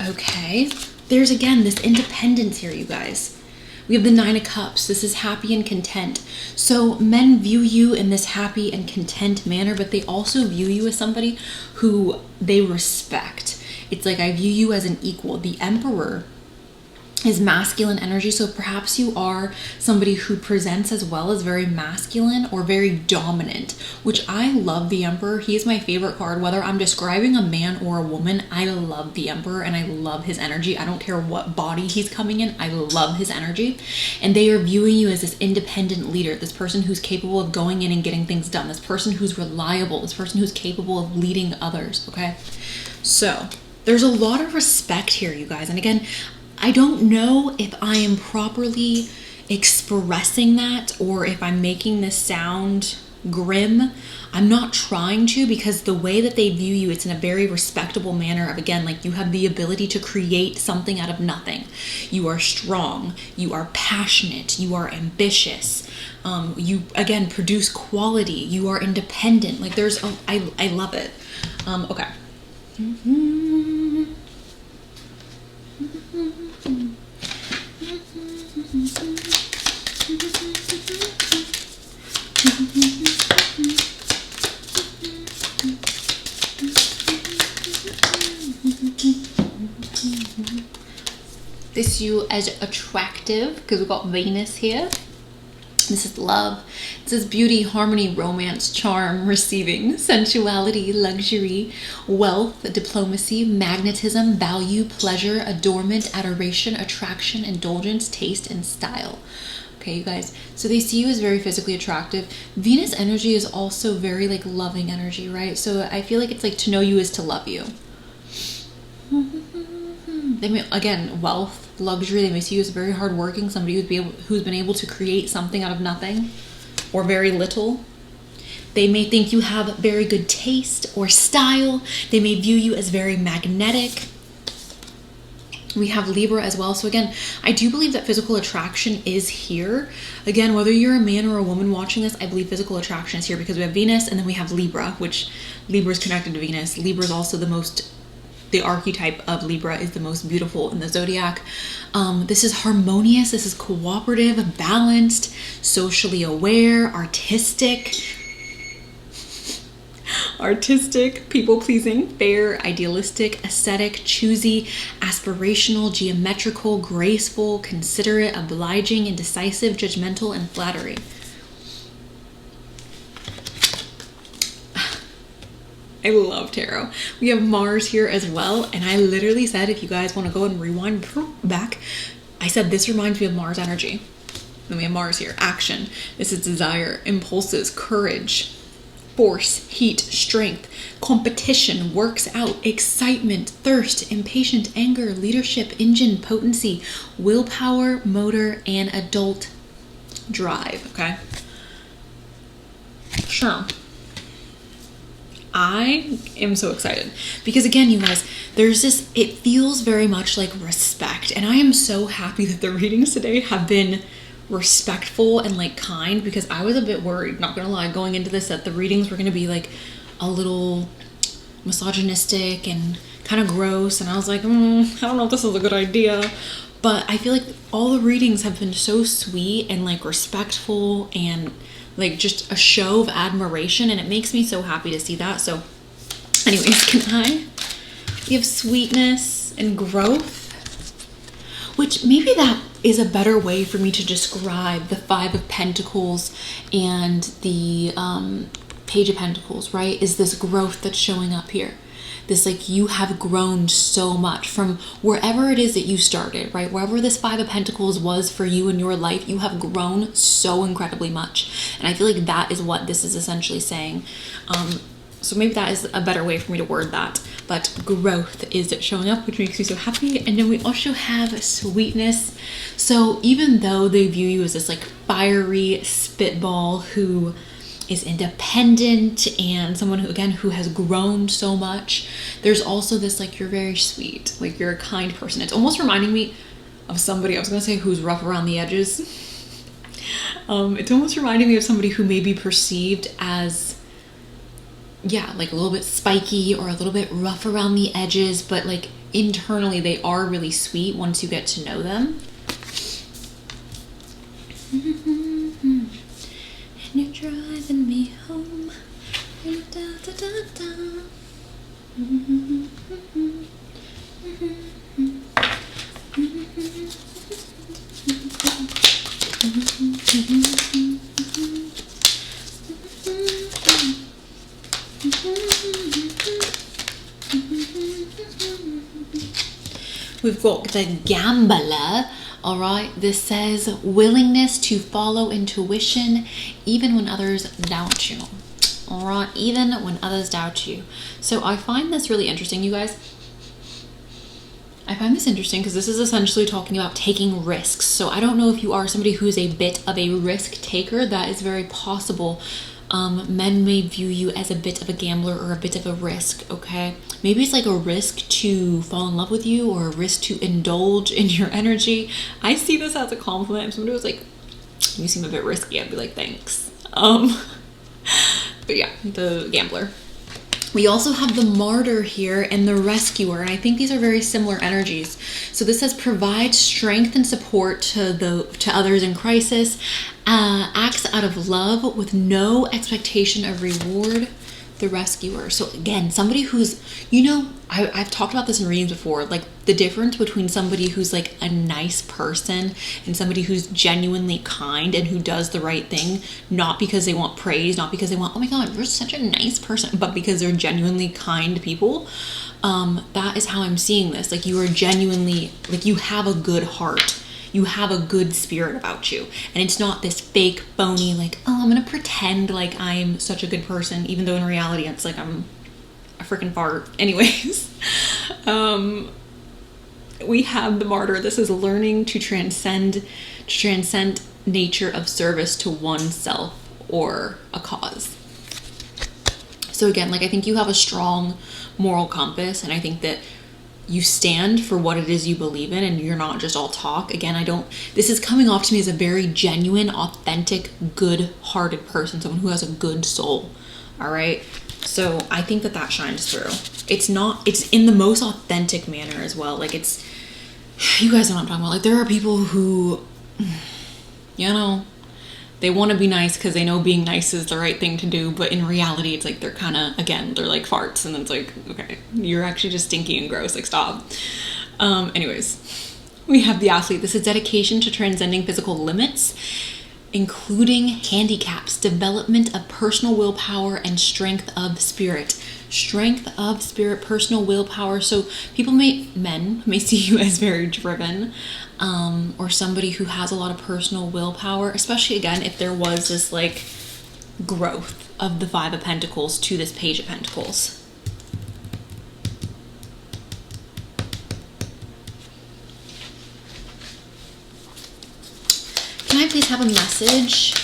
Okay. There's again this independence here, you guys. We have the Nine of Cups. This is happy and content. So men view you in this happy and content manner, but they also view you as somebody who they respect. It's like I view you as an equal. The Emperor is masculine energy, so perhaps you are somebody who presents as well as very masculine or very dominant, which I love the Emperor. He is my favorite card. Whether I'm describing a man or a woman, I love the Emperor and I love his energy. I don't care what body he's coming in, I love his energy. And they are viewing you as this independent leader, this person who's capable of going in and getting things done, this person who's reliable, this person who's capable of leading others, okay? So there's a lot of respect here, you guys. And again, I don't know if I am properly expressing that or if I'm making this sound grim. I'm not trying to, because the way that they view you, it's in a very respectable manner of, again, like you have the ability to create something out of nothing. You are strong, you are passionate, you are ambitious. You, again, produce quality, you are independent. Like there's, I love it. Okay. They see you as attractive because we've got Venus here. This is love. This is beauty, harmony, romance, charm, receiving, sensuality, luxury, wealth, diplomacy, magnetism, value, pleasure, adornment, adoration, attraction, indulgence, taste, and style. Okay, you guys. So they see you as very physically attractive. Venus energy is also very like loving energy, right? So I feel like it's like to know you is to love you. They may, again, wealth, luxury, they may see you as very hardworking, somebody who's been able to create something out of nothing or very little. They may think you have very good taste or style. They may view you as very magnetic. We have Libra as well. So again, I do believe that physical attraction is here. Again, whether you're a man or a woman watching this, I believe physical attraction is here because we have Venus and then we have Libra, which Libra is connected to Venus. Libra is also the archetype of Libra is the most beautiful in the zodiac. This is harmonious, this is cooperative, balanced, socially aware, artistic, people-pleasing, fair, idealistic, aesthetic, choosy, aspirational, geometrical, graceful, considerate, obliging, indecisive, judgmental, and flattery. I love tarot. We have Mars here as well. And I literally said, if you guys want to go and rewind back, I said, this reminds me of Mars energy. Then we have Mars here. Action. This is desire, impulses, courage, force, heat, strength, competition, works out, excitement, thirst, impatient, anger, leadership, engine, potency, willpower, motor, and adult drive. Okay. Sure. I am so excited because again, you guys, there's this, it feels very much like respect. And I am so happy that the readings today have been respectful and like kind, because I was a bit worried, not gonna lie, going into this, that the readings were gonna be like a little misogynistic and kind of gross. And I was like, I don't know if this is a good idea. But I feel like all the readings have been so sweet and like respectful and like just a show of admiration, and it makes me so happy to see that. So anyways, we have sweetness and growth, which maybe that is a better way for me to describe the Five of Pentacles and the Page of Pentacles, right? Is this growth that's showing up here. This, like, you have grown so much from wherever it is that you started, right? Wherever this Five of Pentacles was for you in your life, you have grown so incredibly much. And I feel like that is what this is essentially saying. So maybe that is a better way for me to word that. But growth is showing up, which makes me so happy. And then we also have sweetness. So even though they view you as this like fiery spitball who is independent and someone who, again, who has grown so much, there's also this like, you're very sweet, like you're a kind person. It's almost reminding me of somebody, I was gonna say who's rough around the edges. It's almost reminding me of somebody who may be perceived as, yeah, like a little bit spiky or a little bit rough around the edges, but like internally they are really sweet once you get to know them. And you're driving me home. Da, da, da, da. We've got the Gambler. All right, this says willingness to follow intuition even when others doubt you. All right, even when others doubt you. So I find this really interesting, you guys. I find this interesting because this is essentially talking about taking risks. So I don't know if you are somebody who is a bit of a risk taker. That is very possible. Men may view you as a bit of a gambler or a bit of a risk, okay? Maybe it's like a risk to fall in love with you or a risk to indulge in your energy. I see this as a compliment. If somebody was like, you seem a bit risky, I'd be like, thanks. But yeah, the Gambler. We also have the Martyr here and the Rescuer, and I think these are very similar energies. So this says provide strength and support to others in crisis, acts out of love with no expectation of reward. The Rescuer. So again, somebody who's, you know, I've talked about this in readings before, like the difference between somebody who's like a nice person and somebody who's genuinely kind and who does the right thing, not because they want praise, not because they want, oh my God, you're such a nice person, but because they're genuinely kind people. That is how I'm seeing this. Like you are genuinely, like you have a good heart. You have a good spirit about you. And it's not this fake, phony, like, oh, I'm going to pretend like I'm such a good person, even though in reality it's like I'm a freaking fart. Anyways, we have the Martyr. This is learning to transcend nature of service to oneself or a cause. So again, like I think you have a strong moral compass, and I think that you stand for what it is you believe in and you're not just all talk. Again, this is coming off to me as a very genuine, authentic, good-hearted person, someone who has a good soul. All right. So I think that shines through. It's in the most authentic manner as well. Like you guys know what I'm talking about. Like there are people who, you know, they want to be nice because they know being nice is the right thing to do, but in reality it's like they're kind of, again, they're like farts, and it's like, okay, you're actually just stinky and gross, like stop. Anyways, we have the Athlete. This is dedication to transcending physical limits, including handicaps, development of personal willpower, and strength of spirit. Strength of spirit, personal willpower. So men may see you as very driven, or somebody who has a lot of personal willpower, especially again, if there was this like growth of the Five of Pentacles to this Page of Pentacles. Can I please have a message?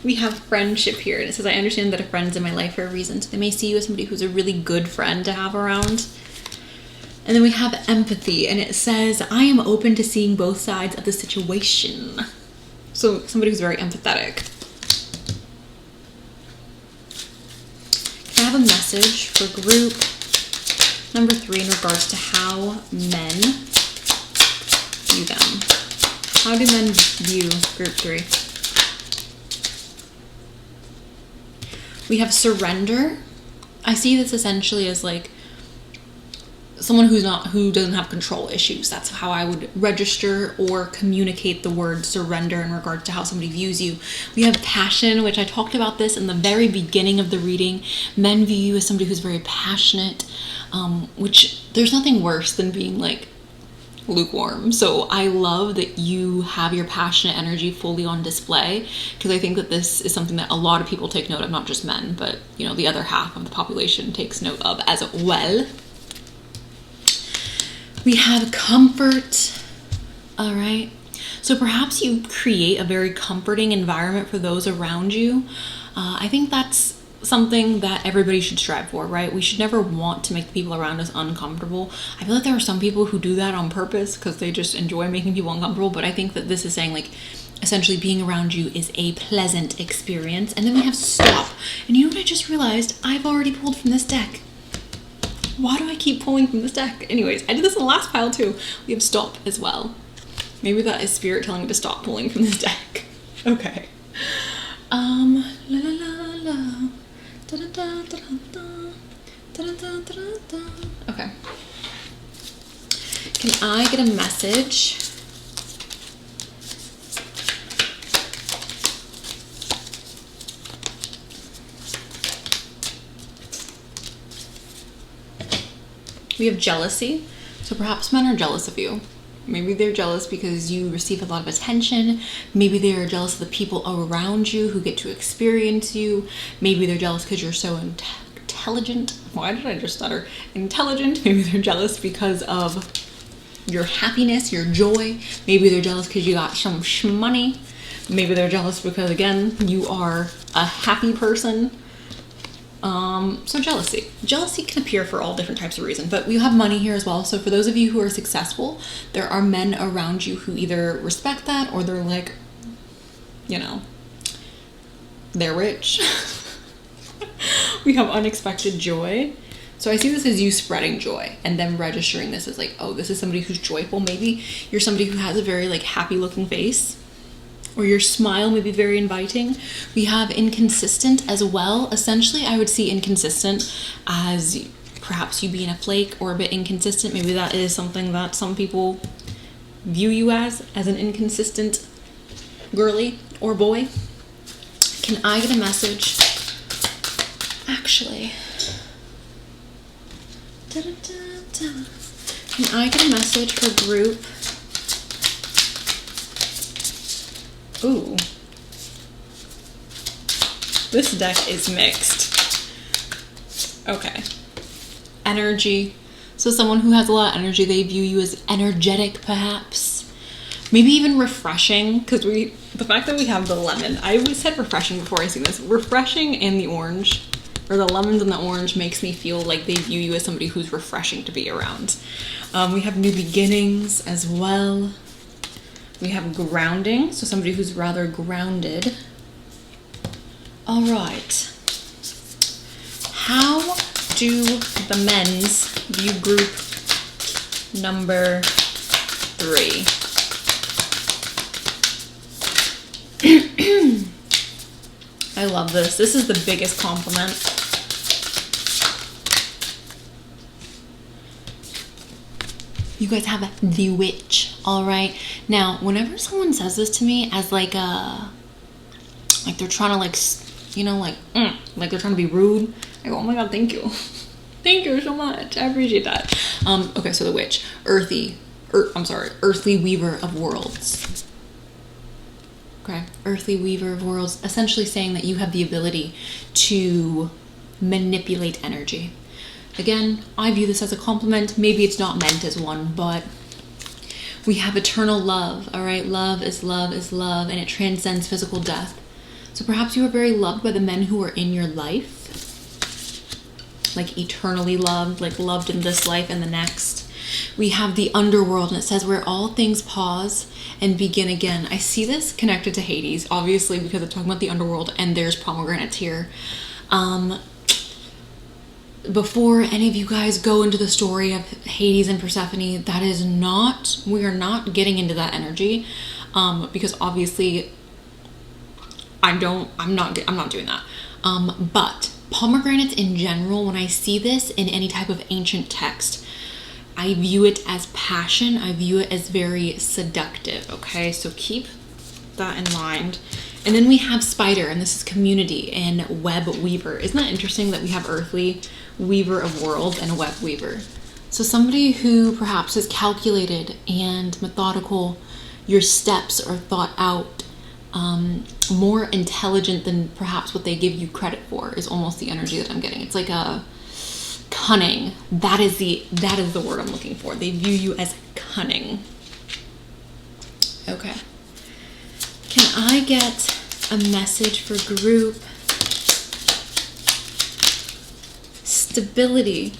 We have friendship here, and it says, I understand that a friend's in my life for a reason. So they may see you as somebody who's a really good friend to have around. And then we have empathy, and it says, I am open to seeing both sides of the situation. So somebody who's very empathetic. Can I have a message for group number 3 in regards to how men view them? How do men view group 3? We have surrender. I see this essentially as like someone who doesn't have control issues. That's how I would register or communicate the word surrender in regards to how somebody views you. We have passion, which I talked about this in the very beginning of the reading. Men view you as somebody who's very passionate, which there's nothing worse than being like lukewarm. So I love that you have your passionate energy fully on display, because I think that this is something that a lot of people take note of, not just men, but you know, the other half of the population takes note of as well. We have comfort. All right. So perhaps you create a very comforting environment for those around you. I think that's something that everybody should strive for, right? We should never want to make the people around us uncomfortable. I feel like there are some people who do that on purpose because they just enjoy making people uncomfortable. But I think that this is saying like essentially being around you is a pleasant experience. And then we have stop. And you know what I just realized? I've already pulled from this deck. Why do I keep pulling from this deck? Anyways, I did this in the last pile too. We have stop as well. Maybe that is spirit telling me to stop pulling from this deck. Okay. La la la la. Da da da da da. Da da da da da. Okay. Can I get a message? We have jealousy. So perhaps men are jealous of you. Maybe they're jealous because you receive a lot of attention. Maybe they are jealous of the people around you who get to experience you. Maybe they're jealous because you're so intelligent. Why did I just stutter? Intelligent. Maybe they're jealous because of your happiness, your joy. Maybe they're jealous because you got some money. Maybe they're jealous because, again, you are a happy person. So jealousy. Jealousy can appear for all different types of reasons, but we have money here as well. So for those of you who are successful, there are men around you who either respect that or they're like, you know, they're rich. We have unexpected joy. So I see this as you spreading joy and then registering this as like, oh, this is somebody who's joyful. Maybe you're somebody who has a very like happy looking face, or your smile may be very inviting. We have inconsistent as well. Essentially, I would see inconsistent as perhaps you being a flake or a bit inconsistent. Maybe that is something that some people view you as an inconsistent girly or boy. Can I get a message? Actually, can I get a message for group? Ooh. This deck is mixed. Okay. Energy. So someone who has a lot of energy, they view you as energetic, perhaps. Maybe even refreshing, because the fact that we have the lemon, I always said refreshing before I see this. Refreshing and the orange, or the lemons and the orange, makes me feel like they view you as somebody who's refreshing to be around. We have new beginnings as well. We have grounding, so somebody who's rather grounded. All right. How do the men's view group number 3? I love this. This is the biggest compliment. You guys have the witch, all right? Now, whenever someone says this to me as like they're trying to like, you know, like they're trying to be rude, I go, oh my God, thank you. Thank you so much. I appreciate that. Okay, so the witch, earthly weaver of worlds. Okay, earthly weaver of worlds, essentially saying that you have the ability to manipulate energy. Again, I view this as a compliment. Maybe it's not meant as one, but we have eternal love, all right? Love is love is love, and it transcends physical death. So perhaps you are very loved by the men who are in your life. Like eternally loved, like loved in this life and the next. We have the underworld, and it says where all things pause and begin again. I see this connected to Hades, obviously, because I'm talking about the underworld, and there's pomegranates here. Before any of you guys go into the story of Hades and Persephone, that is not, we are not getting into that energy, because obviously I'm not doing that. But pomegranates in general, when I see this in any type of ancient text, I view it as passion. I view it as very seductive. Okay, so keep that in mind. And then we have spider, and this is community and web weaver. Isn't that interesting that we have earthly, weaver of worlds, and a web weaver? So somebody who perhaps is calculated and methodical, your steps are thought out, more intelligent than perhaps what they give you credit for, is almost the energy that I'm getting. It's like a cunning. That is the word I'm looking for. They view you as cunning. Okay. Can I get a message for group? Stability.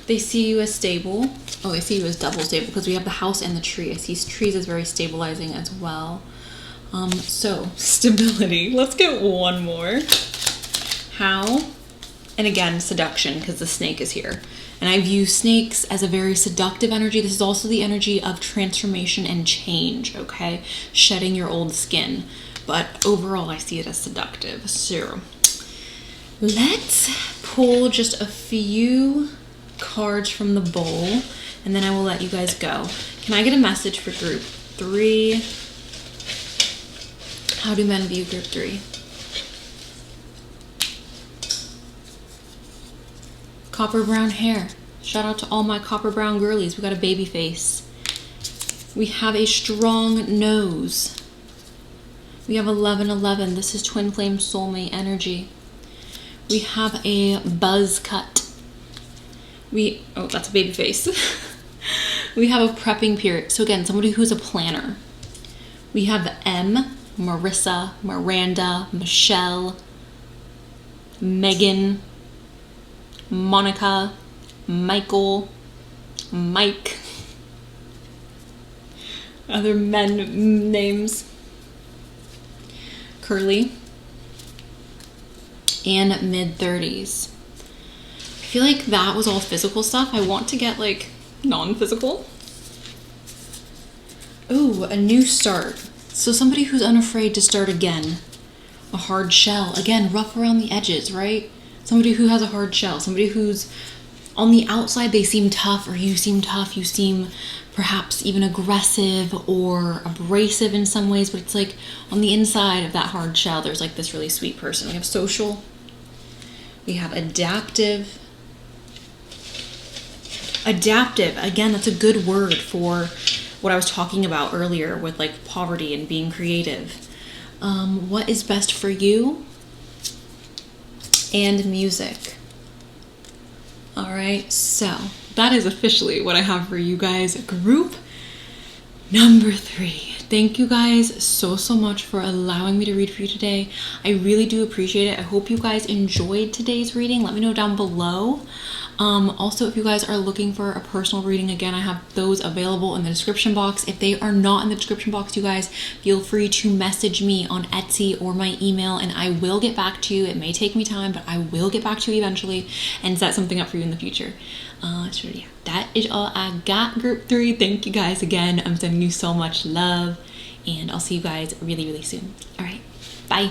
They see you as stable. Oh, they see you as double stable because we have the house and the tree. I see trees as very stabilizing as well. So stability. Let's get one more. How? And again, seduction, because the snake is here. And I view snakes as a very seductive energy. This is also the energy of transformation and change, okay? Shedding your old skin. But overall, I see it as seductive. So let's pull just a few cards from the bowl, and then I will let you guys go. Can I get a message for group 3? How do men view group 3? Copper brown hair. Shout out to all my copper brown girlies. We got a baby face. We have a strong nose. We have 1111. This is twin flame soulmate energy. We have a buzz cut. Oh, that's a baby face. We have a prepping period. So again, somebody who's a planner. We have M, Marissa, Miranda, Michelle, Megan, Monica, Michael, Mike, other men names, Curly, and mid-30s. I feel like that was all physical stuff. I want to get like non-physical. Ooh, a new start. So somebody who's unafraid to start again. A hard shell. Again, rough around the edges, right? Somebody who has a hard shell. Somebody who's on the outside, they seem tough, or you seem tough. You seem perhaps even aggressive or abrasive in some ways, but it's like on the inside of that hard shell, there's like this really sweet person. We have social. We have adaptive. Adaptive, again, that's a good word for what I was talking about earlier with like poverty and being creative. What is best for you? And music. All right, so that is officially what I have for you guys. Group number 3. Thank you guys so much for allowing me to read for you today. I really do appreciate it. I hope you guys enjoyed today's reading. Let me know down below. Also, if you guys are looking for a personal reading, again, I have those available in the description box. If they are not in the description box, you guys, feel free to message me on Etsy or my email, and I will get back to you. It may take me time, but I will get back to you eventually and set something up for you in the future. So yeah, that is all I got, group 3. Thank you guys again. I'm sending you so much love, and I'll see you guys really soon. All right, bye.